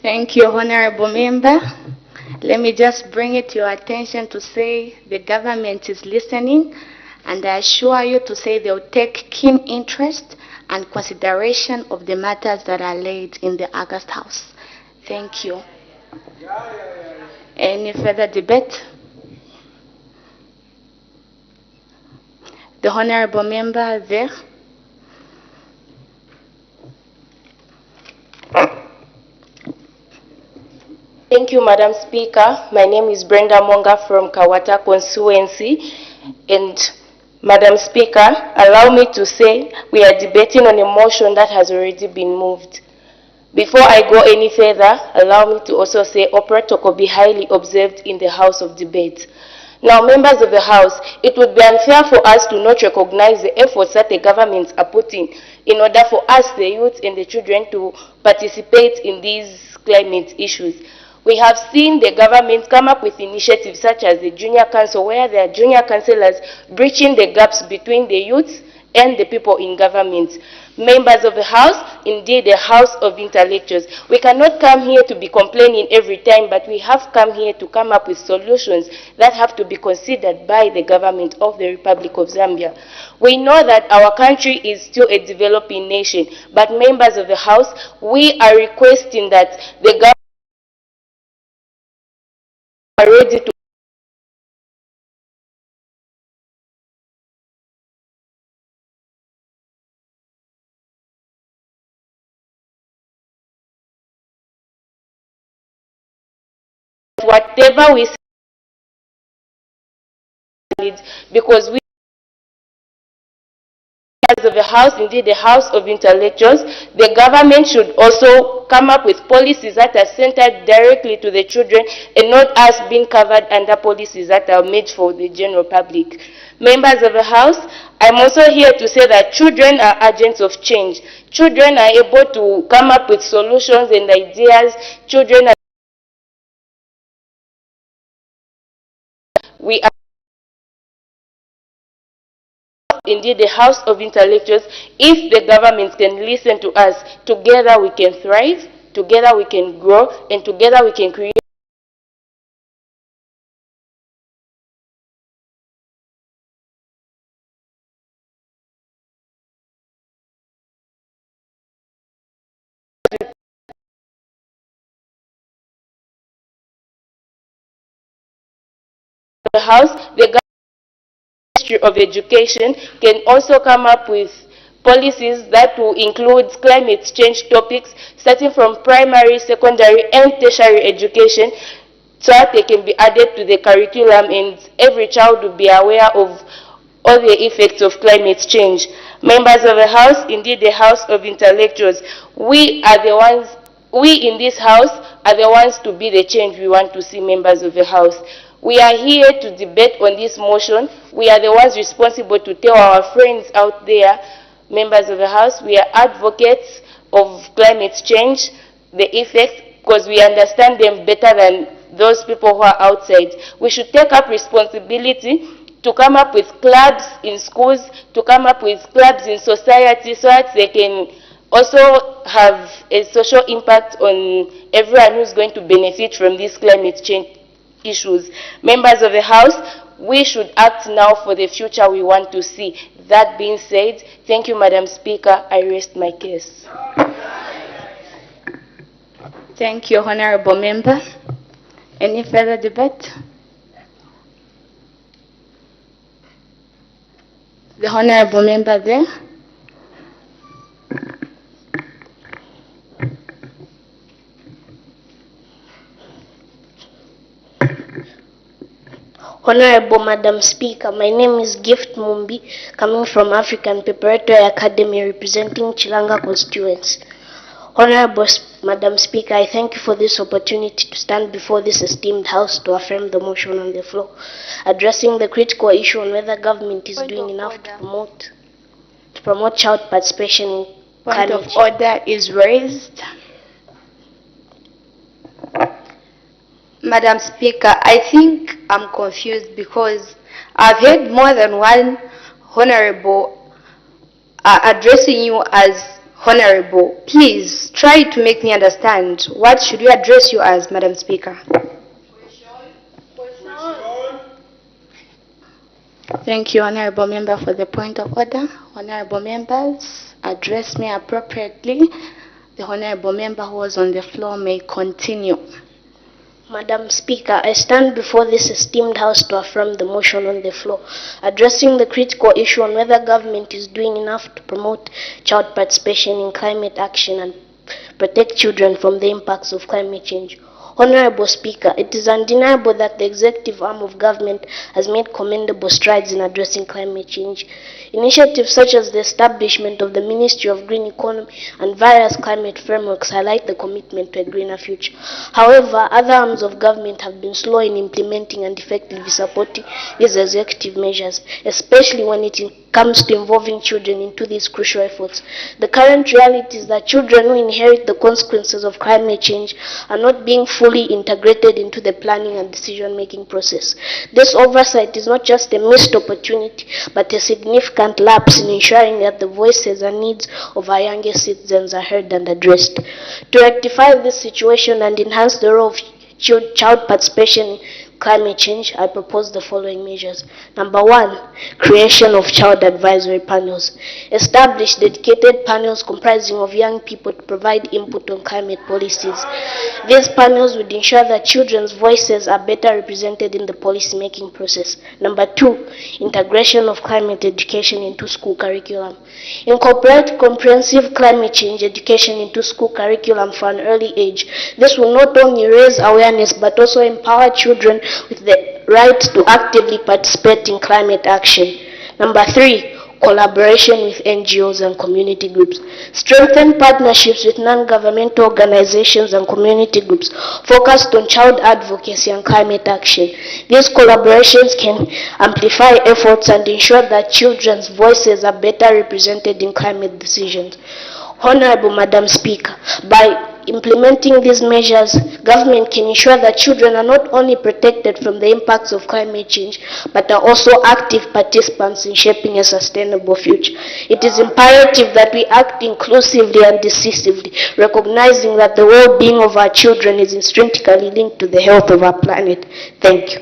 Thank you, Honorable Member. Let me just bring it to your attention to say the government is listening, and I assure you to say they'll take keen interest and consideration of the matters that are laid in the August House. Thank you. Any further debate? The Honorable Member there. Thank you, Madam Speaker. My name is Brenda Monga from Kawata constituency. And Madam Speaker, allow me to say we are debating on a motion that has already been moved. Before I go any further, allow me to also say protocol be highly observed in the House of Debate. Now, members of the House, it would be unfair for us to not recognize the efforts that the governments are putting in order for us, the youth and the children, to participate in these climate issues. We have seen the government come up with initiatives such as the Junior Council, where there are junior councillors bridging the gaps between the youth and the people in government. Members of the House, indeed the House of Intellectuals, we cannot come here to be complaining every time, but we have come here to come up with solutions that have to be considered by the government of the Republic of Zambia. We know that our country is still a developing nation, but members of the House, we are requesting that the government are ready to whatever we say, because we of the House, indeed the House of Intellectuals, the government should also come up with policies that are centered directly to the children and not us being covered under policies that are made for the general public. Members of the House, I'm also here to say that children are agents of change. Children are able to come up with solutions and ideas. Children are indeed the House of Intellectuals. If the government can listen to us, together we can thrive, together we can grow, and together we can create the House. The Ministry of Education can also come up with policies that will include climate change topics, starting from primary, secondary, and tertiary education, so that they can be added to the curriculum and every child will be aware of all the effects of climate change. Members of the House, indeed the House of Intellectuals, we in this House are the ones to be the change we want to see, members of the House. We are here to debate on this motion. We are the ones responsible to tell our friends out there, members of the House, we are advocates of climate change, the effects, because we understand them better than those people who are outside. We should take up responsibility to come up with clubs in schools, to come up with clubs in society, so that they can also have a social impact on everyone who's going to benefit from this climate change issues. Members of the House, we should act now for the future we want to see. That being said, thank you, Madam Speaker. I rest my case. Thank you, Honorable Member. Any further debate? The Honorable Member there. Honorable Madam Speaker, my name is Gift Mumbi, coming from African Preparatory Academy, representing Chilanga constituency. Honorable Madam Speaker, I thank you for this opportunity to stand before this esteemed House to affirm the motion on the floor, addressing the critical issue on whether government is doing enough to promote child participation in Point of order is raised. Madam Speaker, I think I'm confused because I've heard more than one honorable addressing you as honorable. Please try to make me understand. What should we address you as, Madam Speaker? Thank you, Honorable Member, for the point of order. Honorable Members, address me appropriately. The Honorable Member who was on the floor may continue. Madam Speaker, I stand before this esteemed House to affirm the motion on the floor, addressing the critical issue on whether government is doing enough to promote child participation in climate action and protect children from the impacts of climate change. Honorable Speaker, it is undeniable that the executive arm of government has made commendable strides in addressing climate change. Initiatives such as the establishment of the Ministry of Green Economy and various climate frameworks highlight the commitment to a greener future. However, other arms of government have been slow in implementing and effectively supporting these executive measures, especially when it comes to involving children into these crucial efforts. The current reality is that children who inherit the consequences of climate change are not being fully integrated into the planning and decision-making process. This oversight is not just a missed opportunity, but a significant lapse in ensuring that the voices and needs of our youngest citizens are heard and addressed. To rectify this situation and enhance the role of child participation in climate change, I propose the following measures. Number 1, creation of child advisory panels. Establish dedicated panels comprising of young people to provide input on climate policies. These panels would ensure that children's voices are better represented in the policy-making process. Number 2, integration of climate education into school curriculum. Incorporate comprehensive climate change education into school curriculum for an early age. This will not only raise awareness but also empower children with the right to actively participate in climate action. Number 3, collaboration with NGOs and community groups. Strengthen partnerships with non-governmental organizations and community groups focused on child advocacy and climate action. These collaborations can amplify efforts and ensure that children's voices are better represented in climate decisions. Honorable Madam Speaker, by implementing these measures, government can ensure that children are not only protected from the impacts of climate change, but are also active participants in shaping a sustainable future. It is imperative that we act inclusively and decisively, recognizing that the well-being of our children is intrinsically linked to the health of our planet. Thank you.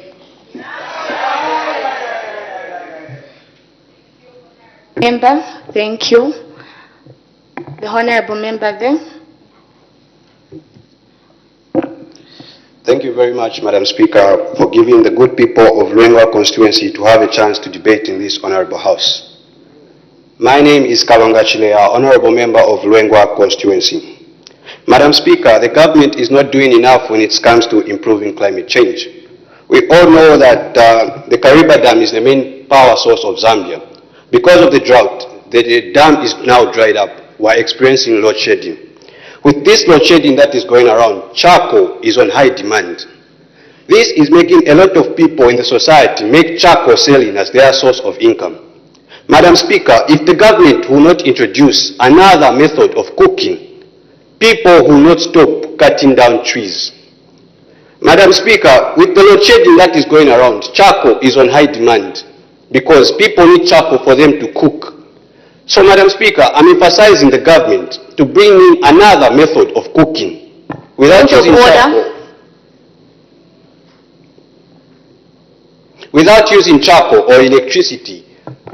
Member, thank you. The Honorable Member there. Thank you very much, Madam Speaker, for giving the good people of Luengwa constituency to have a chance to debate in this honorable house. My name is Kalonga Chilea, honorable member of Luengwa constituency. Madam Speaker, the government is not doing enough when it comes to improving climate change. We all know that the Kariba Dam is the main power source of Zambia. Because of the drought, the dam is now dried up. We're experiencing load shedding. With this load shedding that is going around, charcoal is on high demand. This is making a lot of people in the society make charcoal selling as their source of income. Madam Speaker, if the government will not introduce another method of cooking, people will not stop cutting down trees. Madam Speaker, with the load shedding that is going around, charcoal is on high demand because people need charcoal for them to cook. So, Madam Speaker, I'm emphasizing the government to bring in another method of cooking without using charcoal. Without using charcoal or electricity,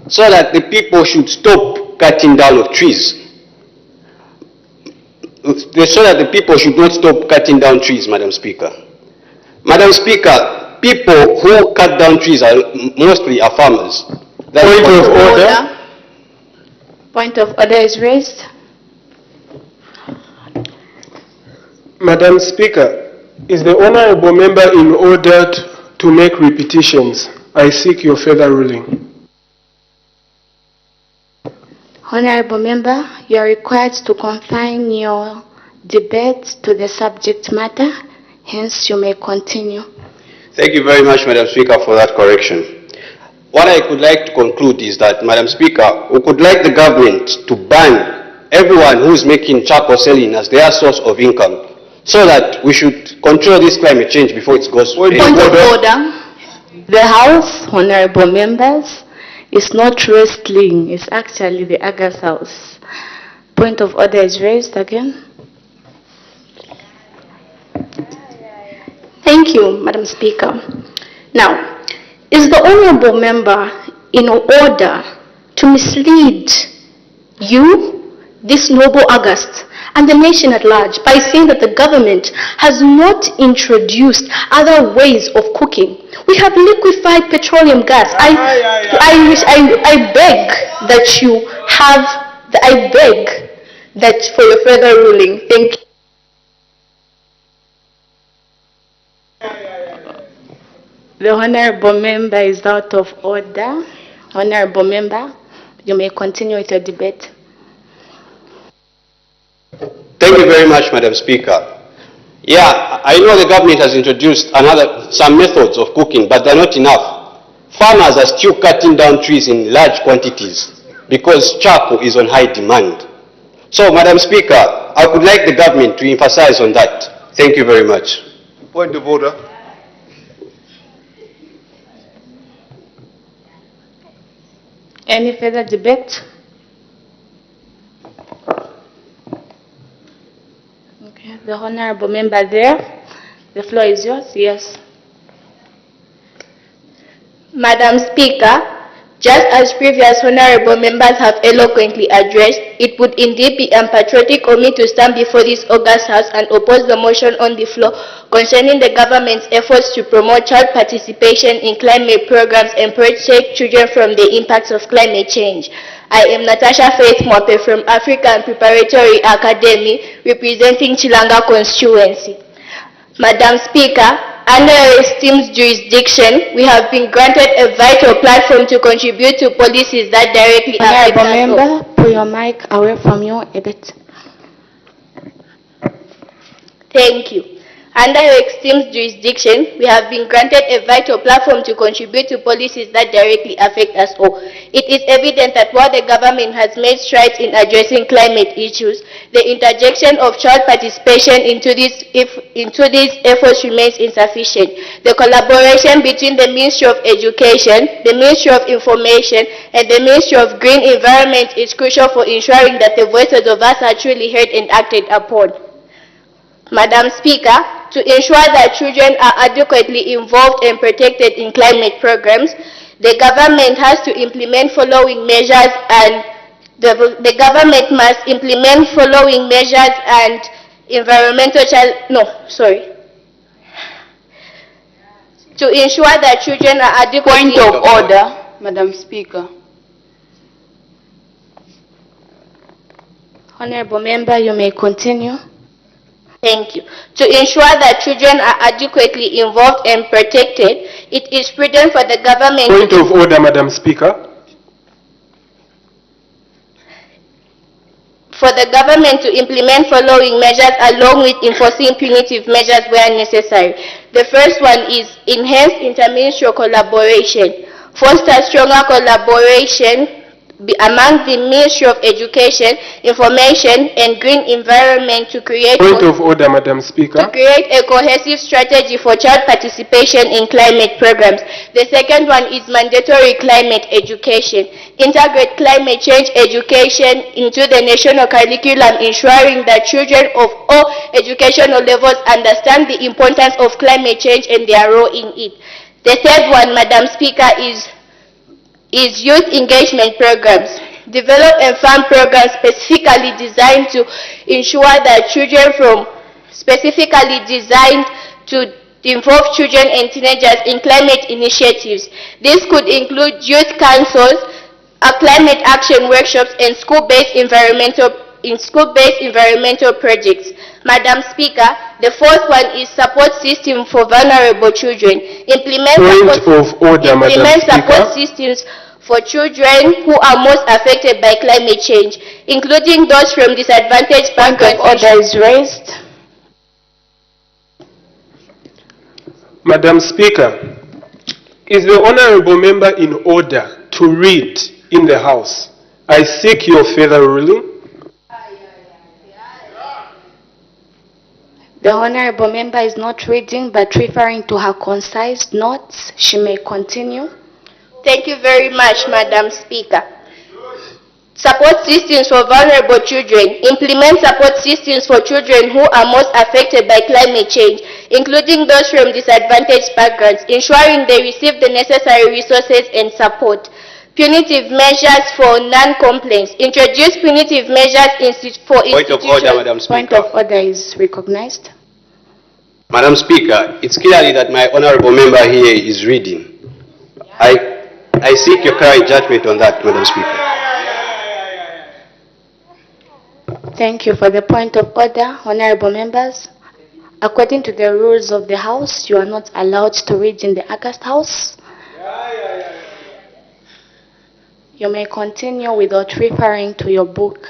so that the people should stop cutting down of trees. So that the people should not stop cutting down trees, Madam Speaker. Madam Speaker, people who cut down trees are mostly farmers. Point of order. Point of order is raised. Madam Speaker, is the honorable member in order to make repetitions? I seek your further ruling. Honorable member, you are required to confine your debate to the subject matter. Hence, you may continue. Thank you very much, Madam Speaker, for that correction. What I could like to conclude is that, Madam Speaker, we could like the government to ban everyone who is making charcoal selling as their source of income, so that we should control this climate change before it goes. Point of order. The House, honorable members, is not wrestling. It's actually the August House. Point of order is raised again. Thank you, Madam Speaker. Now, is the honorable member in order to mislead you, this noble August, and the nation at large by saying that the government has not introduced other ways of cooking. We have liquefied petroleum gas. I beg that you have, I beg that for your further ruling. Thank you. The Honorable Member is out of order. Honorable Member, you may continue with your debate. Thank you very much, Madam Speaker. Yeah, I know the government has introduced some methods of cooking, but they're not enough. Farmers are still cutting down trees in large quantities because charcoal is on high demand. So, Madam Speaker, I would like the government to emphasize on that. Thank you very much. Point of order. Any further debate? Okay, the Honorable Member there. The floor is yours. Yes. Madam Speaker, just as previous honorable members have eloquently addressed, it would indeed be unpatriotic of me to stand before this august house and oppose the motion on the floor concerning the government's efforts to promote child participation in climate programs and protect children from the impacts of climate change. I am Natasha Faith Mwape from African Preparatory Academy, representing Chilanga constituency. Madam Speaker, under your esteemed jurisdiction, we have been granted a vital platform to contribute to policies that directly affect us. Honorable Member, put your mic away from you a bit. Thank you. Under your esteemed jurisdiction, we have been granted a vital platform to contribute to policies that directly affect us all. It is evident that while the government has made strides in addressing climate issues, the interjection of child participation into these efforts remains insufficient. The collaboration between the Ministry of Education, the Ministry of Information, and the Ministry of Green Environment is crucial for ensuring that the voices of us are truly heard and acted upon. Madam Speaker, to ensure that children are adequately involved and protected in climate programs, the government has to implement following measures and the government must implement following measures and to ensure that children are adequately... Point of order, Madam Speaker. Honorable Member, you may continue. Thank you. To ensure that children are adequately involved and protected, it is prudent for the government... Point of order, Madam Speaker. For the government to implement following measures along with enforcing punitive measures where necessary. The first one is enhance interministerial collaboration, foster stronger collaboration among the Ministry of Education, Information, and Green Environment to create... Point of order, Madam Speaker. To create a cohesive strategy for child participation in climate programs. The second one is mandatory climate education. Integrate climate change education into the national curriculum, ensuring that children of all educational levels understand the importance of climate change and their role in it. The third one, Madam Speaker, is youth engagement programs. Develop and fund programs specifically designed to ensure that specifically designed to involve children and teenagers in climate initiatives. This could include youth councils, climate action workshops, and school-based environmental projects. Madam Speaker, the fourth one is support system for vulnerable children. Implement support systems for children who are most affected by climate change, including those from disadvantaged backgrounds. Order is raised. Madam Speaker, is the honorable member in order to read in the House? I seek your further ruling. The honorable member is not reading but referring to her concise notes. She may continue. Thank you very much, Madam Speaker. Support systems for vulnerable children. Implement support systems for children who are most affected by climate change, including those from disadvantaged backgrounds, ensuring they receive the necessary resources and support. punitive measures for non-complaints. Introduce punitive measures for Point of order, Madam Speaker. Point of order is recognized. Madam Speaker, it's clearly that my honorable member here is reading. I seek your correct judgment on that, Madam Speaker. Thank you for the point of order, honorable members. According to the rules of the House, you are not allowed to read in the August House. You may continue without referring to your book.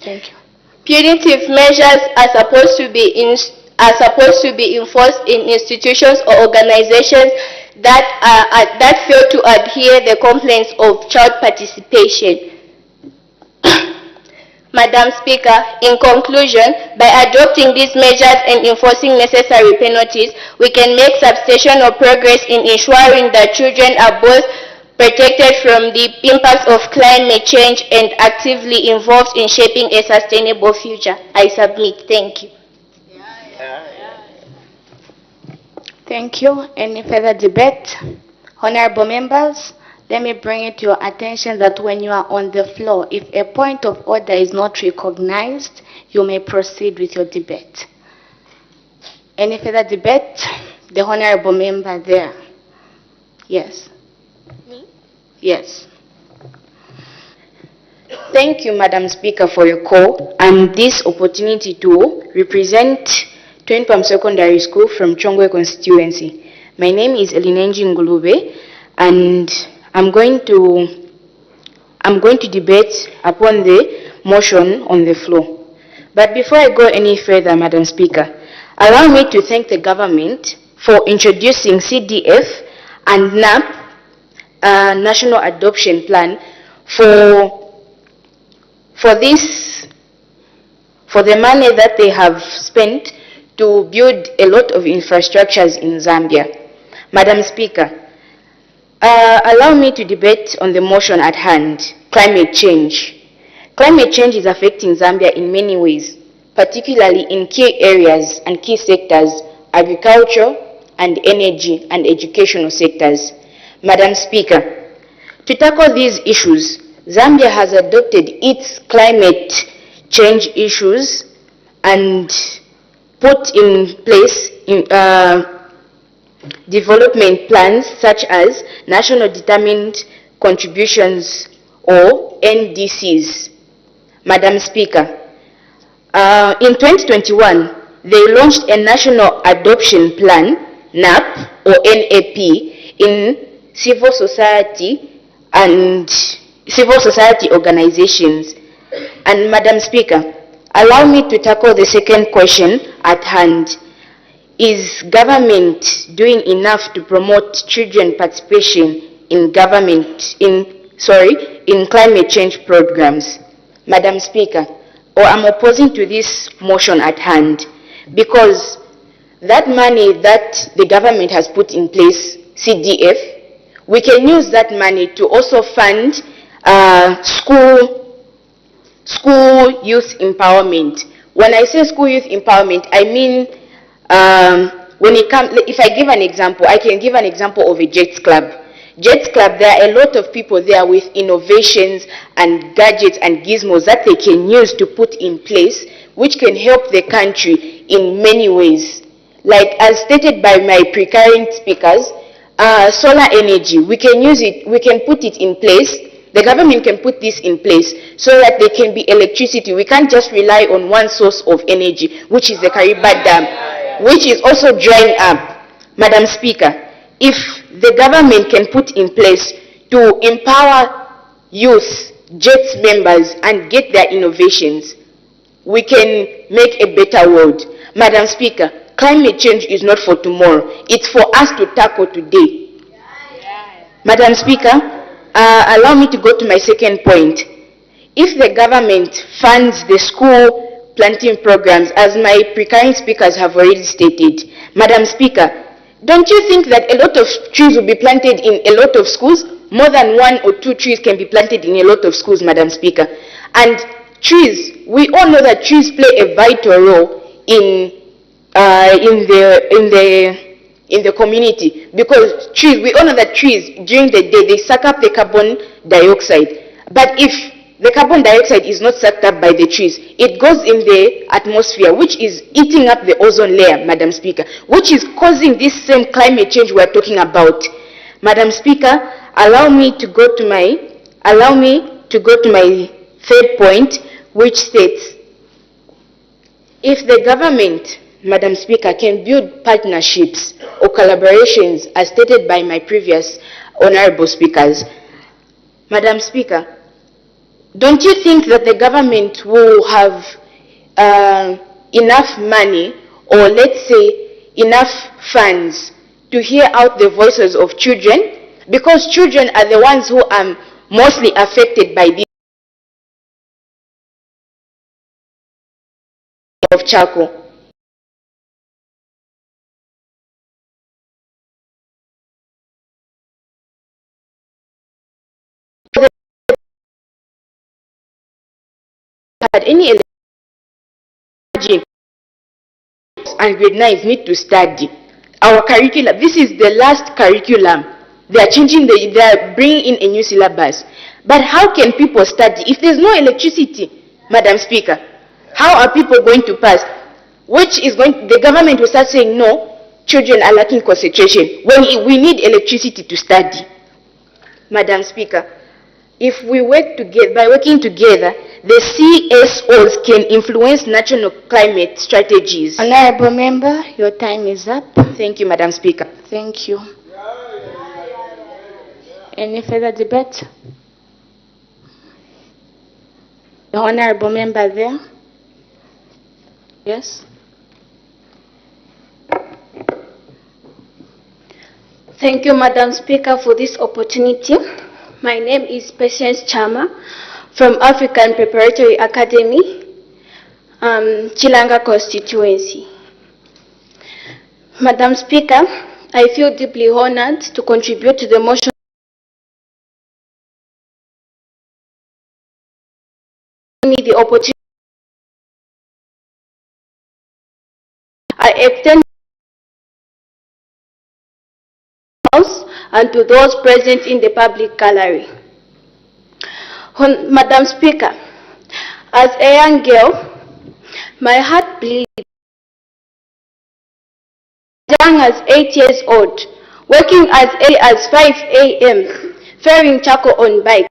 Thank you. Punitive measures are supposed to be enforced in institutions or organizations that fail to adhere the complaints of child participation. Madam Speaker, in conclusion, by adopting these measures and enforcing necessary penalties, we can make substantial progress in ensuring that children are both protected from the impacts of climate change and actively involved in shaping a sustainable future. I submit. Thank you. Thank you. Any further debate? Honorable members, let me bring it to your attention that when you are on the floor, if a point of order is not recognized, you may proceed with your debate. Any further debate? The honorable member there. Yes. Me? Yes. Thank you, Madam Speaker, for your call and this opportunity to represent Twin Palm Secondary School from Chongwe constituency. My name is Elinenji Ngulube, and I'm going to debate upon the motion on the floor. But before I go any further, Madam Speaker, allow me to thank the government for introducing CDF and NAP, National Adoption Plan, for the money that they have spent to build a lot of infrastructures in Zambia. Madam Speaker, allow me to debate on the motion at hand, climate change. Climate change is affecting Zambia in many ways, particularly in key areas and key sectors, agriculture and energy and educational sectors. Madam Speaker, to tackle these issues, Zambia has adopted its climate change issues and put in place development plans such as National Determined Contributions or NDCs. Madam Speaker, in 2021, they launched a National Adoption Plan, NAP or NAP, in civil society and civil society organizations. And Madam Speaker, allow me to tackle the second question at hand. Is government doing enough to promote children participation in in climate change programs? Madam Speaker, I'm opposing to this motion at hand because that money that the government has put in place, CDF, we can use that money to also fund school youth empowerment. When I say school youth empowerment, I mean if I give an example, I can give an example of a Jets Club. Jets Club, there are a lot of people there with innovations and gadgets and gizmos that they can use to put in place, which can help the country in many ways. Like as stated by my precurrent speakers, solar energy, we can use it, we can put it in place. The government can put this in place so that there can be electricity. We can't just rely on one source of energy, which is the Kariba Dam, which is also drying up. Madam Speaker, if the government can put in place to empower youth, JETS members, and get their innovations, we can make a better world. Madam Speaker, climate change is not for tomorrow. It's for us to tackle today. Madam Speaker, allow me to go to my second point. If the government funds the school planting programs, as my precurrent speakers have already stated, Madam Speaker, don't you think that a lot of trees will be planted in a lot of schools? More than 1 or 2 trees can be planted in a lot of schools, Madam Speaker. And trees, we all know that trees play a vital role in in the community, because trees, we all know that trees during the day, they suck up the carbon dioxide. But if the carbon dioxide is not sucked up by the trees, it goes in the atmosphere, which is eating up the ozone layer, Madam Speaker, which is causing this same climate change we're talking about. Madam Speaker, allow me to go to my third point, which states, if the government, Madam Speaker, can build partnerships or collaborations as stated by my previous honorable speakers, Madam Speaker, don't you think that the government will have enough money, or let's say enough funds, to hear out the voices of children? Because children are the ones who are mostly affected by this of charcoal. Had any energy and grade 9s need to study our curriculum. This is the last curriculum. They are changing they are bringing in a new syllabus. But how can people study if there's no electricity, Madam Speaker? How are people going to pass? The government will start saying, no, children are lacking concentration, when we need electricity to study. Madam Speaker, if we work together, by working together, the CSOs can influence national climate strategies. Honorable Member, your time is up. Thank you, Madam Speaker. Thank you. Any further debate? The Honorable Member there? Yes? Thank you, Madam Speaker, for this opportunity. My name is Patience Chama from African Preparatory Academy, Chilanga constituency. Madam Speaker, I feel deeply honored to contribute to the motion the opportunity. I extend and to those present in the public gallery. Madam Speaker, as a young girl, my heart bleeds. Young as 8 years old, working as early as 5 a.m., ferrying charcoal on bike.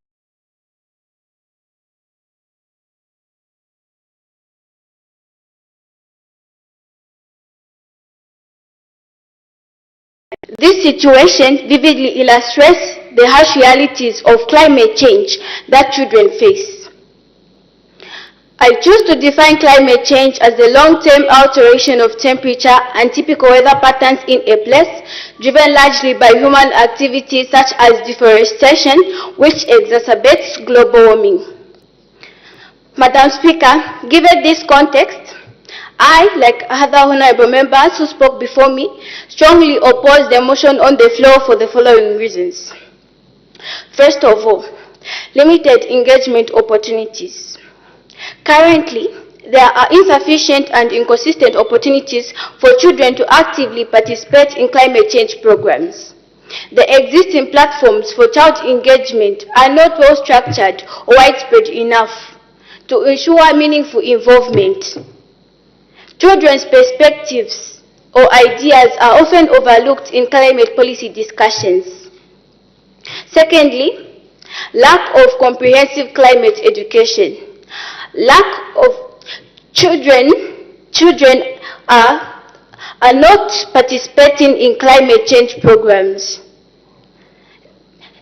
This situation vividly illustrates the harsh realities of climate change that children face. I choose to define climate change as the long-term alteration of temperature and typical weather patterns in a place, driven largely by human activities such as deforestation, which exacerbates global warming. Madam Speaker, given this context, I, like other honorable members who spoke before me, strongly oppose the motion on the floor for the following reasons. First of all, limited engagement opportunities. Currently, there are insufficient and inconsistent opportunities for children to actively participate in climate change programs. The existing platforms for child engagement are not well structured or widespread enough to ensure meaningful involvement. Children's perspectives or ideas are often overlooked in climate policy discussions. Secondly, lack of comprehensive climate education. Lack of children are not participating in climate change programs.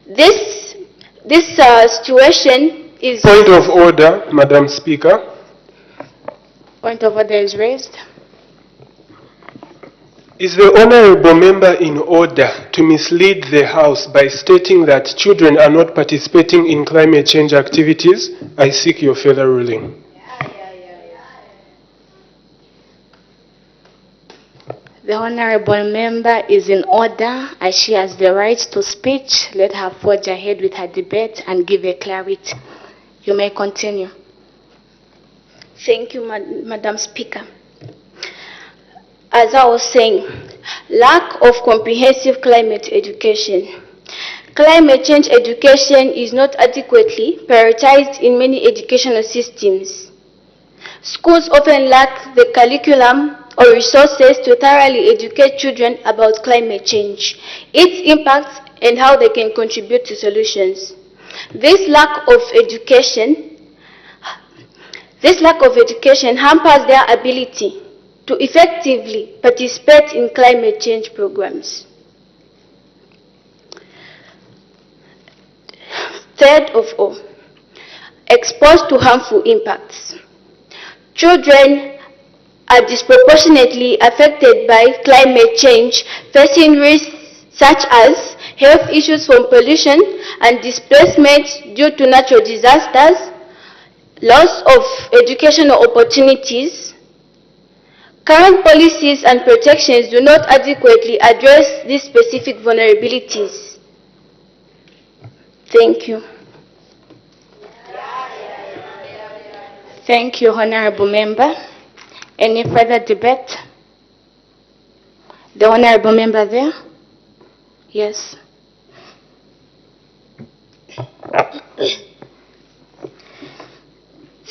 This situation is... Point of order, Madam Speaker. Point of order is raised. Is the honorable member in order to mislead the House by stating that children are not participating in climate change activities? I seek your further ruling. The honorable member is in order as she has the right to speech. Let her forge ahead with her debate and give a clarity. You may continue. Thank you, Madam Speaker. As I was saying, Lack of comprehensive climate education. Climate change education is not adequately prioritized in many educational systems. Schools often lack the curriculum or resources to thoroughly educate children about climate change, its impacts, and how they can contribute to solutions. This lack of education hampers their ability to effectively participate in climate change programs. Third of all, exposed to harmful impacts. Children are disproportionately affected by climate change, facing risks such as health issues from pollution and displacement due to natural disasters, loss of educational opportunities. Current policies and protections do not adequately address these specific vulnerabilities. Thank you. Thank you, Honorable Member. Any further debate? The Honorable Member there? Yes.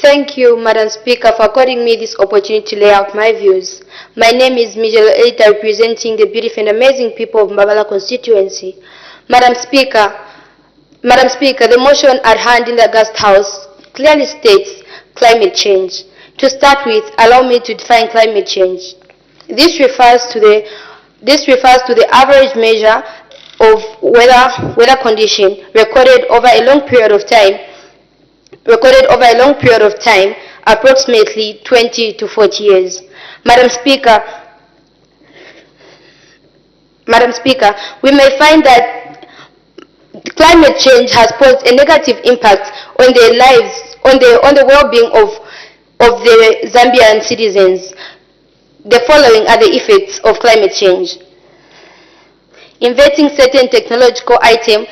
Thank you, Madam Speaker, for according me this opportunity to lay out my views. My name is Mijelo Elita, representing the beautiful and amazing people of Mbabala constituency. Madam Speaker, the motion at hand in the August House clearly states climate change. To start with, allow me to define climate change. This refers to the average measure of weather condition recorded over a long period of time, approximately 20 to 40 years. Madam Speaker, we may find that climate change has posed a negative impact on their lives, on the well-being of the Zambian citizens. The following are the effects of climate change. Inverting certain technological item,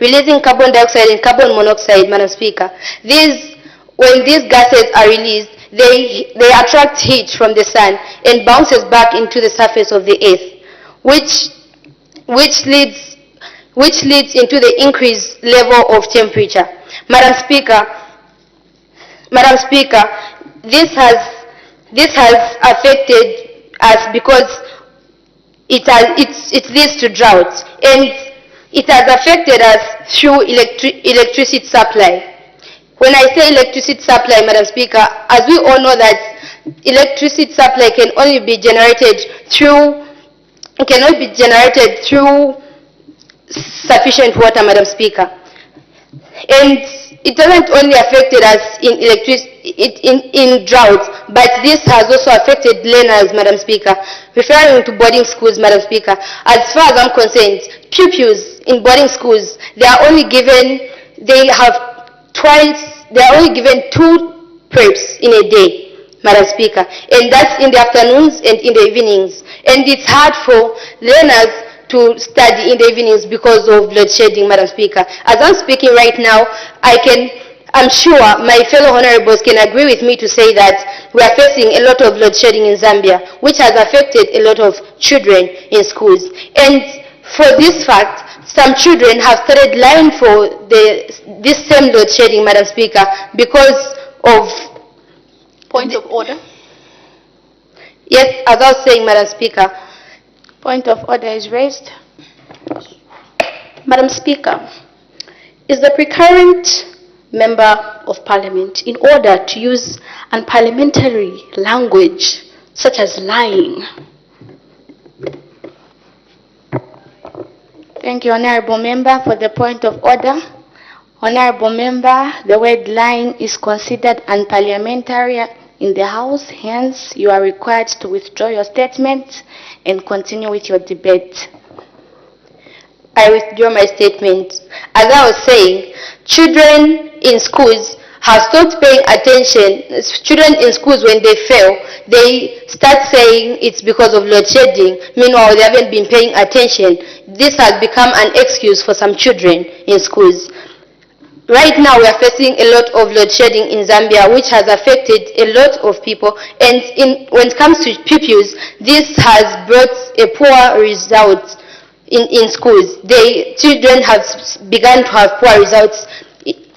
releasing carbon dioxide and carbon monoxide, Madam Speaker. When these gases are released, they attract heat from the sun and bounces back into the surface of the earth, which leads into the increased level of temperature. Madam Speaker, this has affected us because it leads to droughts, and it has affected us through electricity supply. When I say electricity supply, Madam Speaker, as we all know that electricity supply can only be generated through sufficient water, Madam Speaker. And it doesn't only affected us in droughts, but this has also affected learners, Madam Speaker. Referring to boarding schools, Madam Speaker, as far as I'm concerned, pupils in boarding schools, they are only given 2 preps in a day, Madam Speaker, and that's in the afternoons and in the evenings. And it's hard for learners to study in the evenings because of load shedding, Madam Speaker. As I'm speaking right now, I'm sure my fellow honorables can agree with me to say that we are facing a lot of load shedding in Zambia, which has affected a lot of children in schools. And for this fact, some children have started lying for this same load shedding, Madam Speaker, because of... Point of order? Yes, as I was saying, Madam Speaker. Point of order is raised. Madam Speaker, is the precurrent Member of Parliament in order to use unparliamentary language such as lying? Thank you, Honorable Member, for the point of order. Honorable Member, the word lying is considered unparliamentary in the House, hence you are required to withdraw your statement and continue with your debate. I withdraw my statement. As I was saying, children in schools have stopped paying attention. Children in schools, when they fail, they start saying it's because of load shedding. Meanwhile, they haven't been paying attention. This has become an excuse for some children in schools. Right now, we are facing a lot of load shedding in Zambia, which has affected a lot of people. And when it comes to pupils, this has brought a poor result in schools. The children have begun to have poor results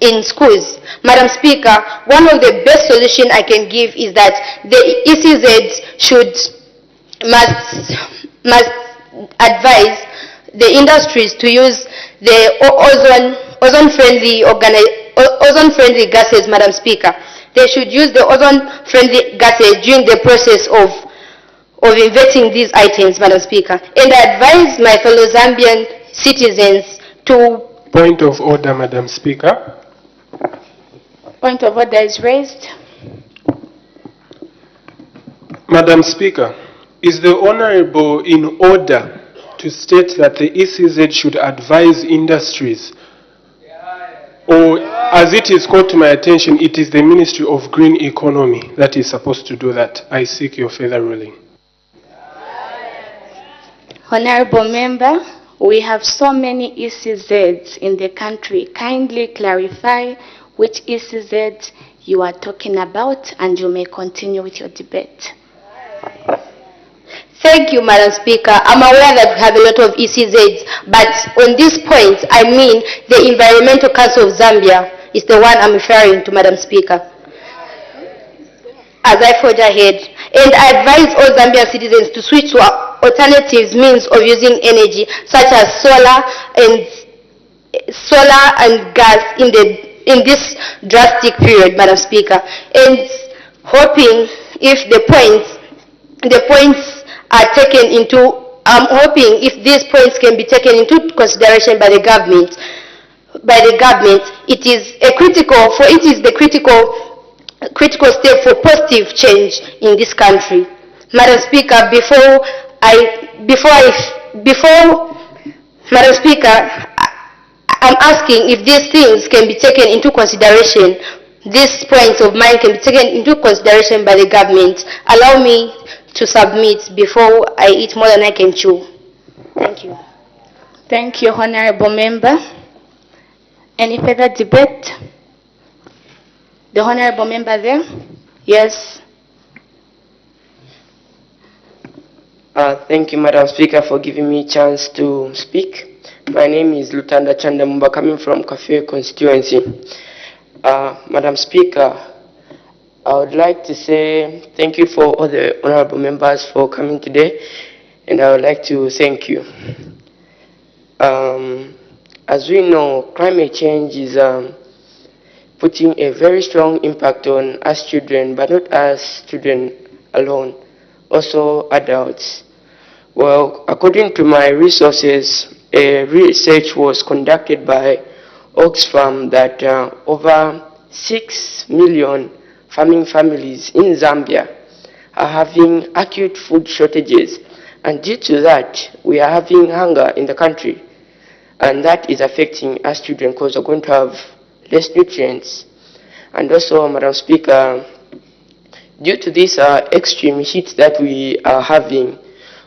in schools. Madam Speaker, one of the best solutions I can give is that the ECZ must advise the industries to use the ozone-friendly gases, Madam Speaker. They should use the ozone-friendly gases during the process of inventing these items, Madam Speaker. And I advise my fellow Zambian citizens to... Point of order, Madam Speaker. Point of order is raised. Madam Speaker, is the Honourable in order to state that the ECZ should advise industries, or as it is called to my attention, it is the Ministry of Green Economy that is supposed to do that? I seek your further ruling. Honorable Member, we have so many ECZs in the country. Kindly clarify which ECZ you are talking about, and you may continue with your debate. Thank you, Madam Speaker. I'm aware that we have a lot of ECZs, but on this point, I mean the Environmental Council of Zambia is the one I'm referring to, Madam Speaker. As I forge ahead, and I advise all Zambian citizens to switch to alternative means of using energy, such as solar and gas in this drastic period, Madam Speaker. And hoping if the points are taken into, I'm hoping if these points can be taken into consideration by the government, it is the critical step for positive change in this country. Madam Speaker, Madam Speaker, I'm asking if these things can be taken into consideration, these points of mine can be taken into consideration by the government. Allow me to submit before I eat more than I can chew. Thank you. Thank you, Honorable Member. Any further debate? The Honorable Member there? Yes. Thank you, Madam Speaker, for giving me a chance to speak. My name is Lutanda Chandamumba, coming from Kafue constituency. Madam Speaker, I would like to say thank you for all the honorable members for coming today, and I would like to thank you. As we know, climate change is putting a very strong impact on us children, but not us children alone, also adults. Well, according to my resources, a research was conducted by Oxfam that over 6 million farming families in Zambia are having acute food shortages, and due to that, we are having hunger in the country, and that is affecting us children because we're going to have less nutrients. And also, Madam Speaker, due to this extreme heat that we are having,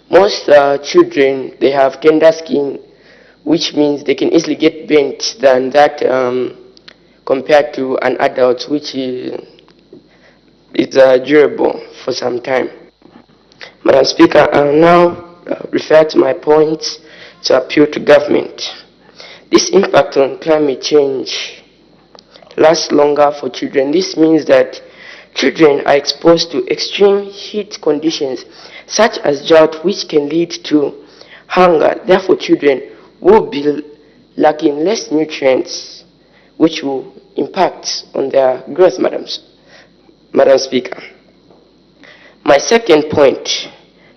most children, they have tender skin, which means they can easily get burnt than that compared to an adult, which is durable for some time. Madam Speaker, I will now refer to my points to appeal to government. This impact on climate change lasts longer for children. This means that children are exposed to extreme heat conditions such as drought, which can lead to hunger. Therefore, children will be lacking less nutrients, which will impact on their growth, Madam Speaker. My second point,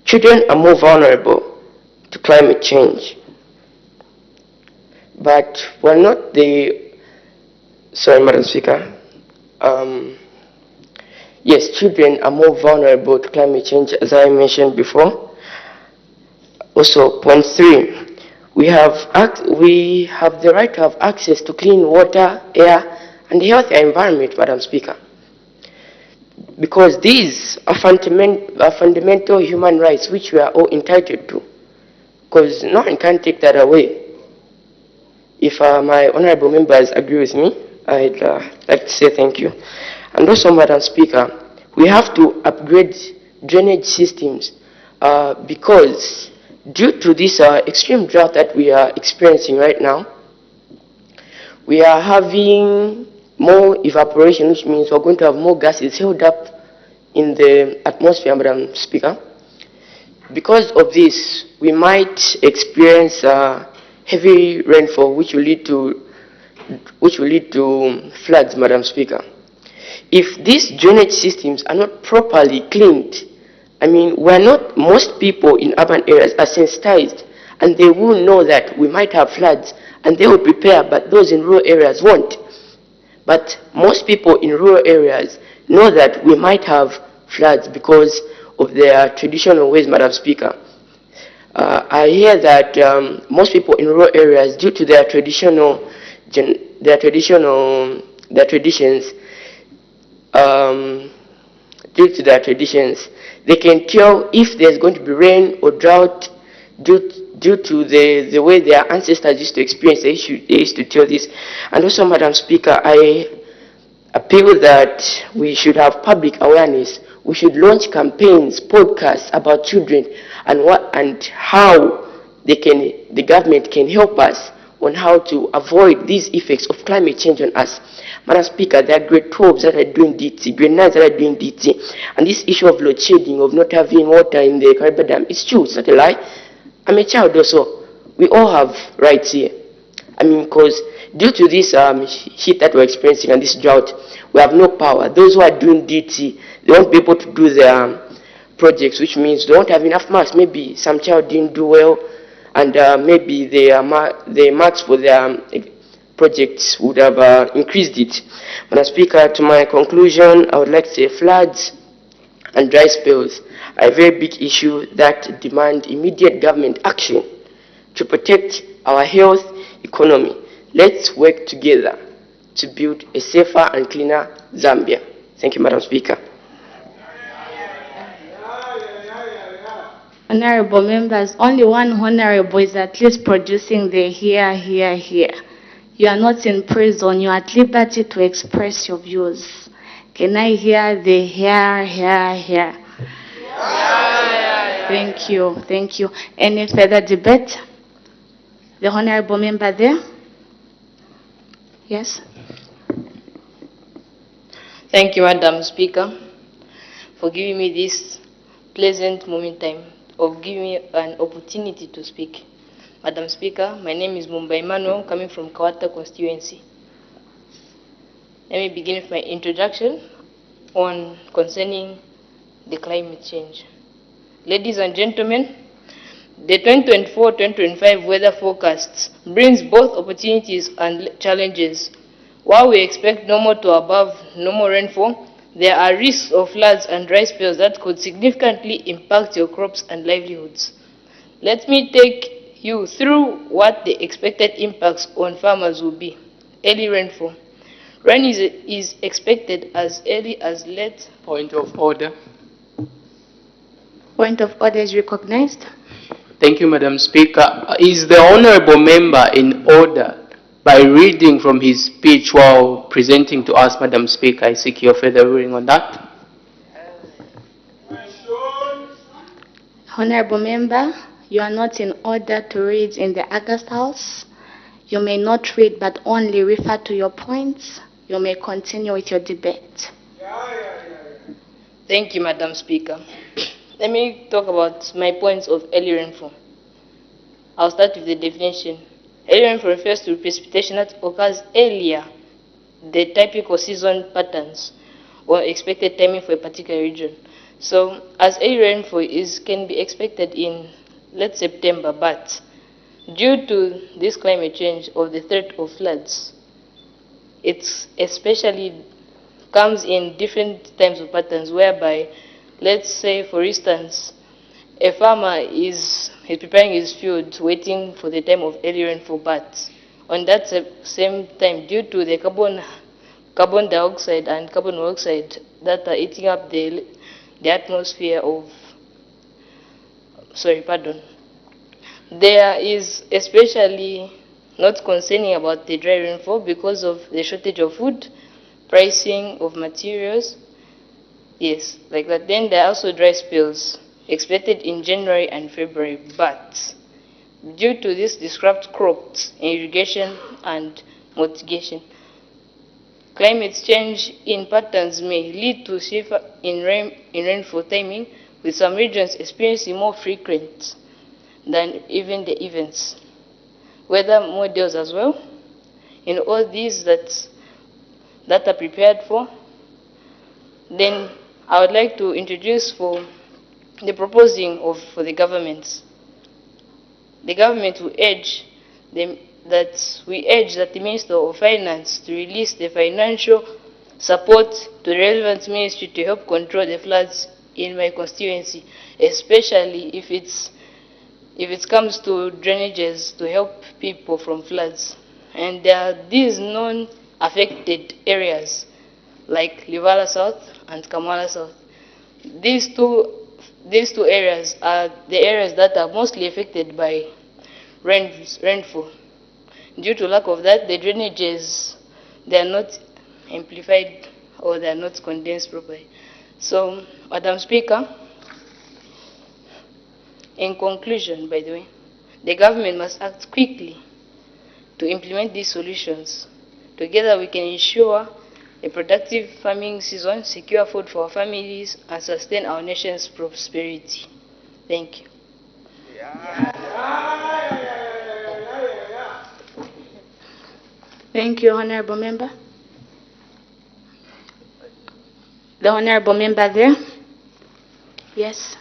children are more vulnerable to climate change. But we're not Madam Speaker. Yes, children are more vulnerable to climate change, as I mentioned before. Also, point 3, we have the right to have access to clean water, air, and a healthy environment, Madam Speaker. Because these are fundamental human rights which we are all entitled to. Because no one can take that away. If my honorable members agree with me, I'd like to say thank you. And also, Madam Speaker, we have to upgrade drainage systems because due to this extreme drought that we are experiencing right now, we are having more evaporation, which means we're going to have more gases held up in the atmosphere, Madam Speaker. Because of this, we might experience heavy rainfall, which will lead to floods, Madam Speaker. If these drainage systems are not properly cleaned, I mean, most people in urban areas are sensitized, and they will know that we might have floods, and they will prepare, but those in rural areas won't. But most people in rural areas know that we might have floods because of their traditional ways, Madam Speaker. I hear that most people in rural areas, due to their traditions, they can tell if there's going to be rain or drought due to the way their ancestors used to experience. They used to tell this. And also, Madam Speaker, I appeal that we should have public awareness. We should launch campaigns, podcasts about children and how the government can help us on how to avoid these effects of climate change on us. Madam Speaker, there are grade 12s that are doing DT, grade 9s that are doing DT, and this issue of load shedding, of not having water in the Kariba Dam, it's true, it's not a lie. I'm a child also. We all have rights here. I mean, because due to this heat that we're experiencing and this drought, we have no power. Those who are doing DT, they won't be able to do their projects, which means they won't have enough marks. Maybe some child didn't do well, and maybe the marks for their projects would have increased it. Madam Speaker, to my conclusion, I would like to say floods and dry spells are a very big issue that demand immediate government action to protect our health economy. Let's work together to build a safer and cleaner Zambia. Thank you, Madam Speaker. Honorable members, only one honorable is at least producing the here. You are not in prison. You are at liberty to express your views. Can I hear the here? Thank you. Any further debate? The honorable member there? Yes? Thank you, Madam Speaker, for giving me this pleasant moment time of giving me an opportunity to speak. Madam Speaker, my name is Mumbai Emmanuel, coming from Kawata constituency. Let me begin with my introduction concerning the climate change. Ladies and gentlemen, the 2024-2025 weather forecasts brings both opportunities and challenges. While we expect normal to above normal rainfall, there are risks of floods and dry spells that could significantly impact your crops and livelihoods. Let me take you through what the expected impacts on farmers will be. Early rainfall. Rain is expected as early as late. Point of order. Point of order is recognized. Thank you, Madam Speaker. Is the honorable member in order by reading from his speech while presenting to us, Madam Speaker? I seek your further ruling on that. Honorable member, you are not in order to read in the August House. You may not read but only refer to your points. You may continue with your debate. Thank you, Madam Speaker. Let me talk about my points of early rainfall. I'll start with the definition. Early rainfall refers to precipitation that occurs earlier the typical season patterns or expected timing for a particular region. So, as early rainfall can be expected in late September, but due to this climate change or the threat of floods, it especially comes in different times of patterns whereby, let's say, for instance, a farmer is preparing his field waiting for the time of early rainfall, but on that same time, due to the carbon dioxide and carbon monoxide that are eating up the atmosphere of, there is especially not concerning about the dry rainfall because of the shortage of food, pricing of materials. Yes, like that. Then there are also dry spells expected in January and February, but due to this disrupt crops, irrigation and mitigation, climate change in patterns may lead to shift in rainfall timing, with some regions experiencing more frequent than even the events. Weather models as well, in all these that are prepared for. Then I would like to introduce for the proposing for the government. The government will urge that the Minister of Finance to release the financial support to the relevant ministry to help control the floods in my constituency, especially if it comes to drainages to help people from floods. And there are these non-affected areas like Livala South and Kamala South. These two areas are the areas that are mostly affected by rainfall. Due to lack of that, the drainages, they are not amplified or they are not condensed properly. So, Madam Speaker, in conclusion, by the way, the government must act quickly to implement these solutions. Together we can ensure a productive farming season, secure food for our families, and sustain our nation's prosperity. Thank you. Thank you, Honorable Member. The Honorable Member there? Yes.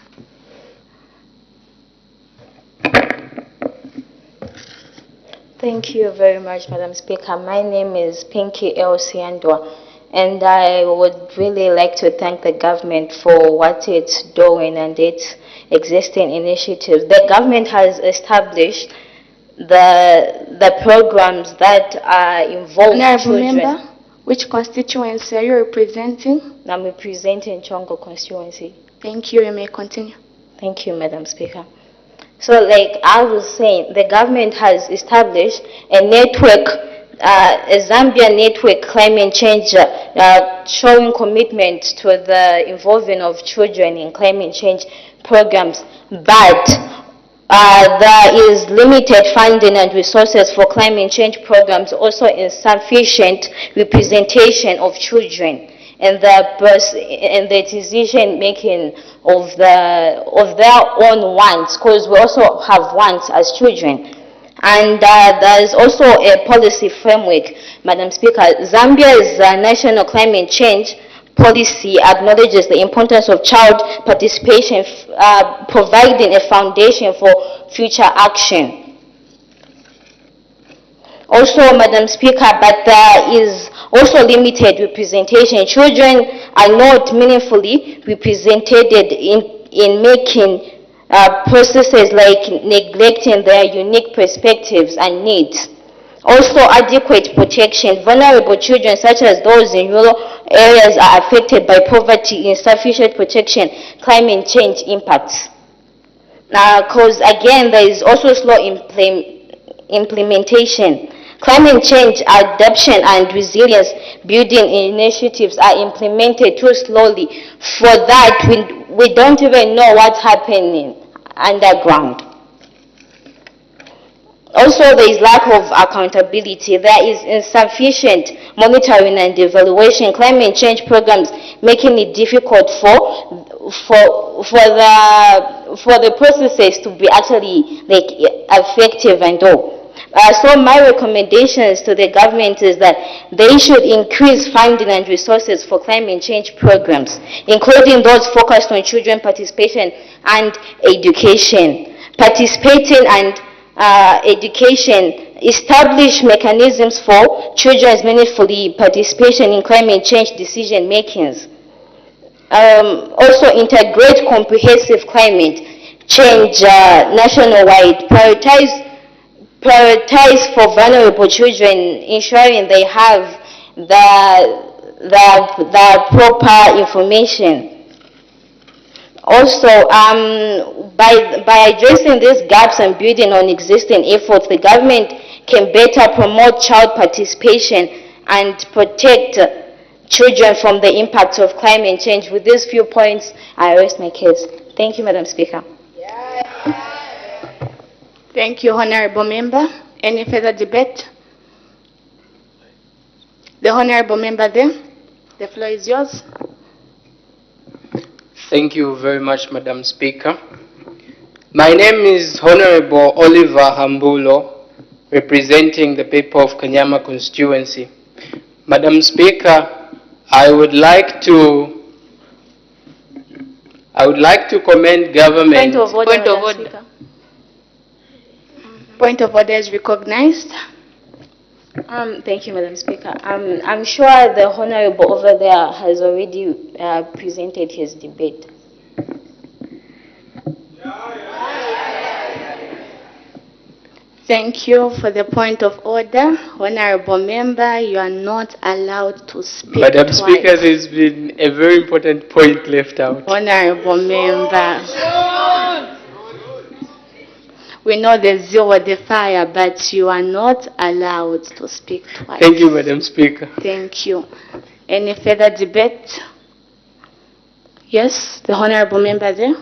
Thank you very much, Madam Speaker. My name is Pinky L. Siandwa, and I would really like to thank the government for what it's doing and its existing initiatives. The government has established the programs that involve Honorable children. Member, which constituency are you representing? I'm representing Chongo constituency. Thank you. You may continue. Thank you, Madam Speaker. So, like I was saying, the government has established a network, a Zambia network climate change, showing commitment to the involving of children in climate change programs, but there is limited funding and resources for climate change programs, also insufficient representation of children and the decision making of their own wants, because we also have wants as children. And there is also a policy framework, Madam Speaker. Zambia's national climate change policy acknowledges the importance of child participation, providing a foundation for future action. Also, Madam Speaker, but there is also limited representation. Children are not meaningfully represented in making processes like neglecting their unique perspectives and needs. Also, adequate protection. Vulnerable children, such as those in rural areas, are affected by poverty, insufficient protection, climate change impacts. Because again, there is also slow implementation. Climate change adaptation and resilience building initiatives are implemented too slowly. For that, we don't even know what's happening underground. Also, there is lack of accountability. There is insufficient monitoring and evaluation. Climate change programs making it difficult for the processes to be actually like effective and all. So my recommendations to the government is that they should increase funding and resources for climate change programs, including those focused on children participation and education. Participating and education, establish mechanisms for children's meaningful participation in climate change decision makings. Also integrate comprehensive climate change nationwide. Prioritize for vulnerable children, ensuring they have the proper information. Also, by addressing these gaps and building on existing efforts, the government can better promote child participation and protect children from the impacts of climate change. With these few points, I rest my case. Thank you, Madam Speaker. Thank you, Honorable Member. Any further debate? The Honorable Member there, the floor is yours. Thank you very much, Madam Speaker. My name is Honorable Oliver Hambulo, representing the people of Kanyama constituency. Madam Speaker, I would like to commend government. Point of order. Point of order is recognized. Thank you, Madam Speaker. I'm sure the Honorable over there has already presented his debate. Thank you for the point of order. Honorable Member, you are not allowed to speak Madam twice. Speaker, there's been a very important point left out. Honorable Member, we know the zeal of the fire, but you are not allowed to speak twice. Thank you, Madam Speaker. Thank you. Any further debate? Yes, the Honorable Member there.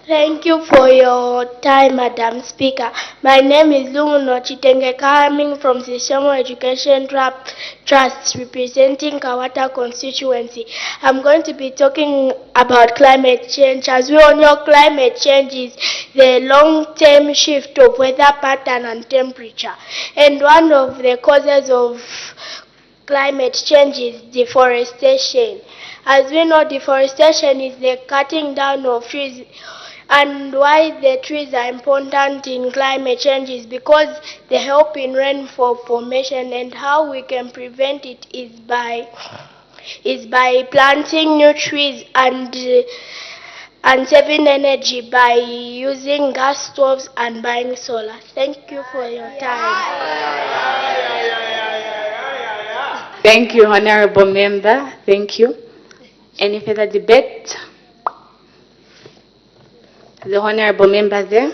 Thank you for your time, Madam Speaker. My name is Lumuno Chitenge, coming from the Shamo Education Trust, representing Kawata constituency. I'm going to be talking about climate change. As we all know, climate change is the long-term shift of weather pattern and temperature. And one of the causes of climate change is deforestation. As we know, deforestation is the cutting down of trees. And why the trees are important in climate change is because they help in rainfall formation, and how we can prevent it is by planting new trees and saving energy by using gas stoves and buying solar. Thank you for your time. Thank you, Honorable Member. Thank you. Any further debate? The Honorable Member there.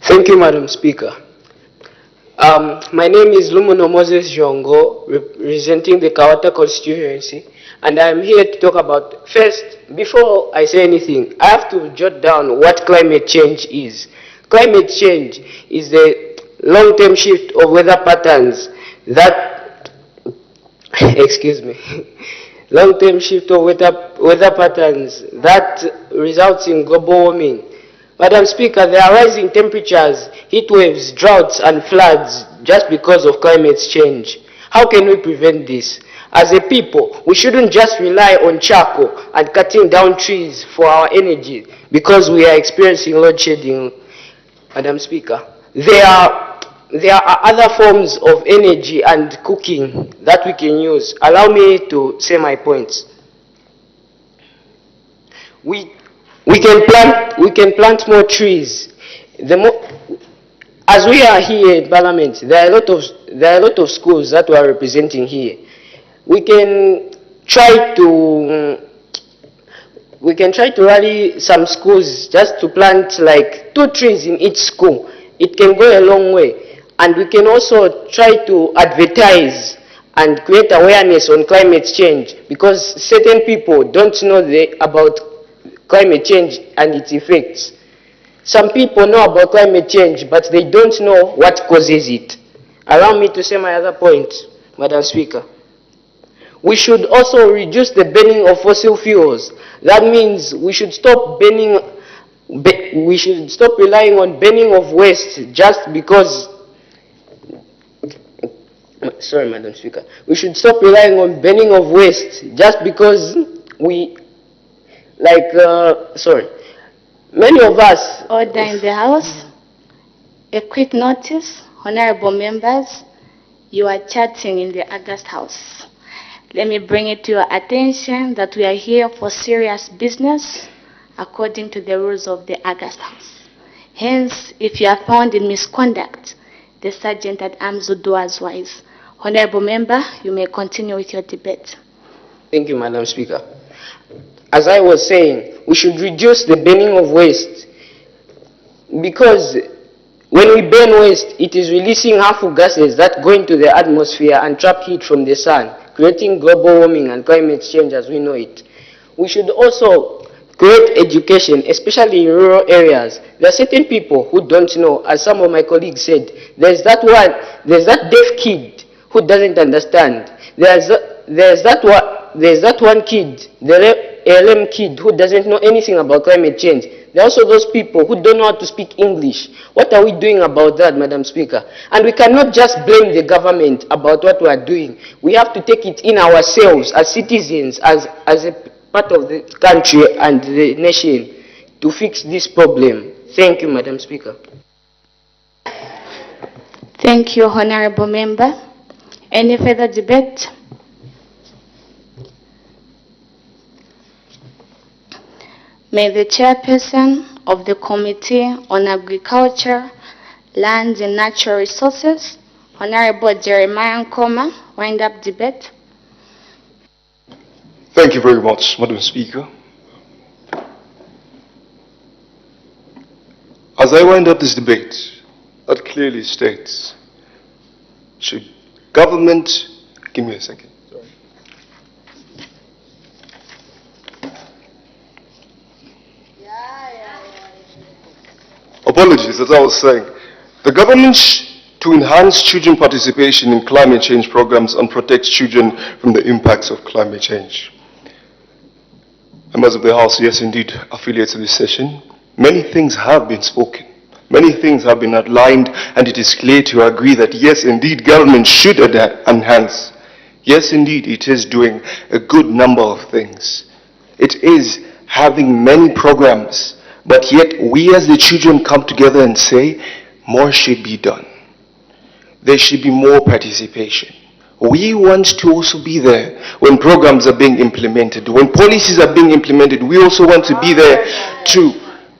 Thank you, Madam Speaker. My name is Lumuno Moses Jongo, representing the Kawata constituency, and I am here to talk about, first, before I say anything, I have to jot down what climate change is. Climate change is the long-term shift of weather patterns that, excuse me, long-term shift of weather patterns that results in global warming. Madam Speaker, there are rising temperatures, heat waves, droughts, and floods just because of climate change. How can we prevent this? As a people, we shouldn't just rely on charcoal and cutting down trees for our energy because we are experiencing load shedding. Madam Speaker, there are other forms of energy and cooking that we can use. Allow me to say my points. We can plant more trees. As we are here in Parliament, there are a lot of schools that we are representing here. We can try to rally some schools just to plant like 2 trees in each school. It can go a long way. And we can also try to advertise and create awareness on climate change, because certain people don't know about climate change and its effects. Some people know about climate change, but they don't know what causes it. Allow me to say my other point, Madam Speaker. We should also reduce the burning of fossil fuels. That means we should stop relying on burning of waste just because. Sorry, Madam Speaker. We should stop relying on burning of waste just because many of us. Order in the House. A quick notice, Honorable Members, you are chatting in the August House. Let me bring it to your attention that we are here for serious business according to the rules of the August House. Hence, if you are found in misconduct, the Sergeant at Arms will do as wise. Honorable Member, you may continue with your debate. Thank you, Madam Speaker. As I was saying, we should reduce the burning of waste because When we burn waste, it is releasing harmful gases that go into the atmosphere and trap heat from the sun, creating global warming and climate change as we know it. We should also create education, especially in rural areas. There are certain people who don't know, as some of my colleagues said. There's that deaf kid who doesn't understand. There's that one kid, the LM kid, who doesn't know anything about climate change. There are also those people who don't know how to speak English. What are we doing about that, Madam Speaker? And we cannot just blame the government about what we are doing. We have to take it in ourselves as citizens, as a part of the country and the nation to fix this problem. Thank you, Madam Speaker. Thank you, Honorable Member. Any further debate? May the chairperson of the Committee on Agriculture, Lands and Natural Resources, Honorable Jeremiah Nkoma, wind up debate. Thank you very much, Madam Speaker. As I wind up this debate, that clearly states, should government, give me a second. Apologies, as I was saying, the government to enhance children participation in climate change programs and protect children from the impacts of climate change. Members of the House, yes indeed, affiliates of this session, many things have been spoken, many things have been outlined, and it is clear to agree that yes indeed, government should enhance. Yes indeed, it is doing a good number of things. It is having many programs, but yet we as the children come together and say, more should be done. There should be more participation. We want to also be there when programs are being implemented. When policies are being implemented, we also want to be there to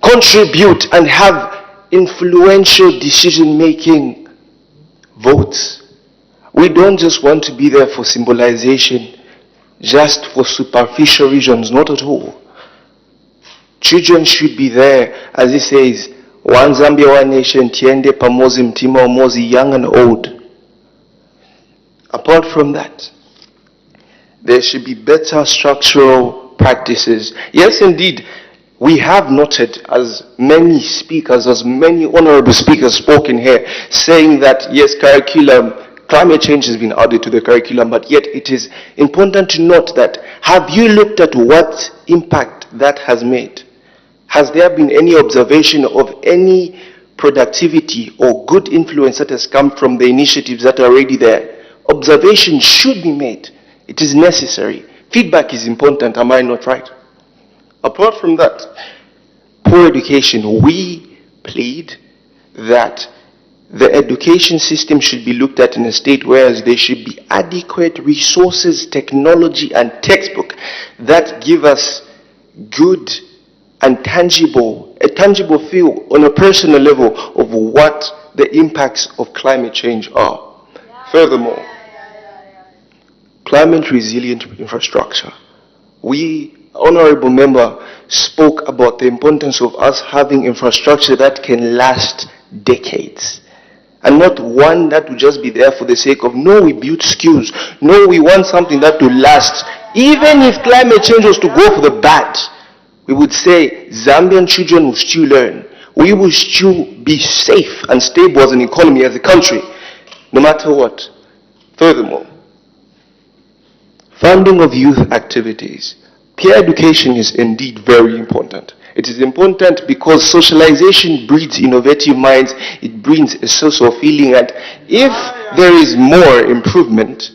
contribute and have influential decision-making votes. We don't just want to be there for symbolization, just for superficial reasons, not at all. Children should be there, as it says, one Zambia, one nation, tiende pamozi mtima umozi, young and old. Apart from that, there should be better structural practices. Yes, indeed, we have noted, as many speakers, as many honorable speakers spoken here, saying that, yes, climate change has been added to the curriculum, but yet it is important to note that, have you looked at what impact that has made? Has there been any observation of any productivity or good influence that has come from the initiatives that are already there? Observation should be made. It is necessary. Feedback is important, am I not right? Apart from that, poor education, we plead that the education system should be looked at in a state where there should be adequate resources, technology, and textbook that give us good and a tangible feel on a personal level of what the impacts of climate change are. Furthermore, climate resilient infrastructure. We, honorable member, spoke about the importance of us having infrastructure that can last decades. And not one that will just be there for the sake of, no, we build skills. No, we want something that will last. Even if climate change was to go for the bad, we would say Zambian children will still learn. We will still be safe and stable as an economy, as a country, no matter what. Furthermore, funding of youth activities. Peer education is indeed very important. It is important because socialization breeds innovative minds. It brings a source of feeling, and if there is more improvement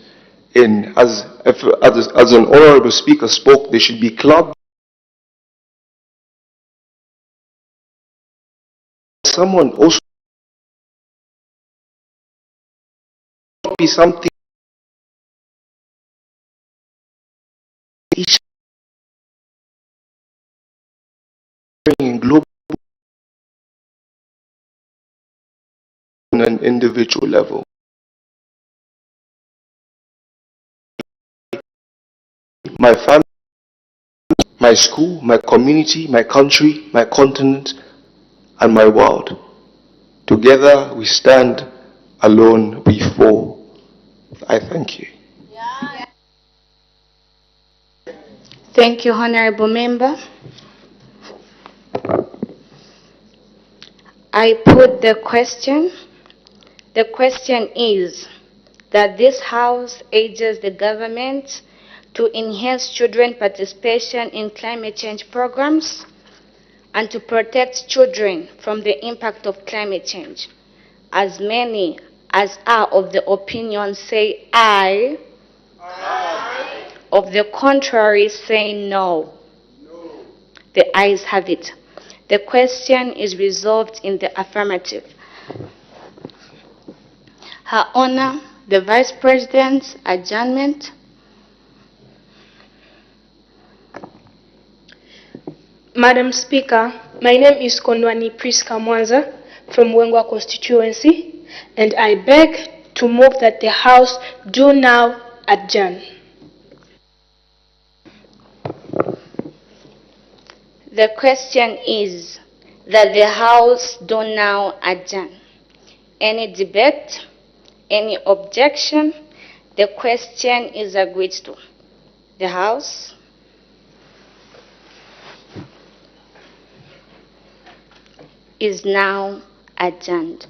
in, as an honorable speaker spoke, there should be clubs. Someone also be something in global on an individual level. My family, my school, my community, my country, my continent, and my world. Together we stand, alone we fall. I thank you. Thank you, Honorable Member. I put the question. The question is that this House urges the government to enhance children participation in climate change programs and to protect children from the impact of climate change. As many as are of the opinion say aye. Aye. Of the contrary say no. No. The ayes have it. The question is resolved in the affirmative. Her Honor, the Vice President's adjournment. Madam Speaker, my name is Kondwani Priska Mwanza from Wengwa constituency, and I beg to move that the House do now adjourn. The question is that the House do now adjourn. Any debate? Any objection? The question is agreed to. The House is now adjourned.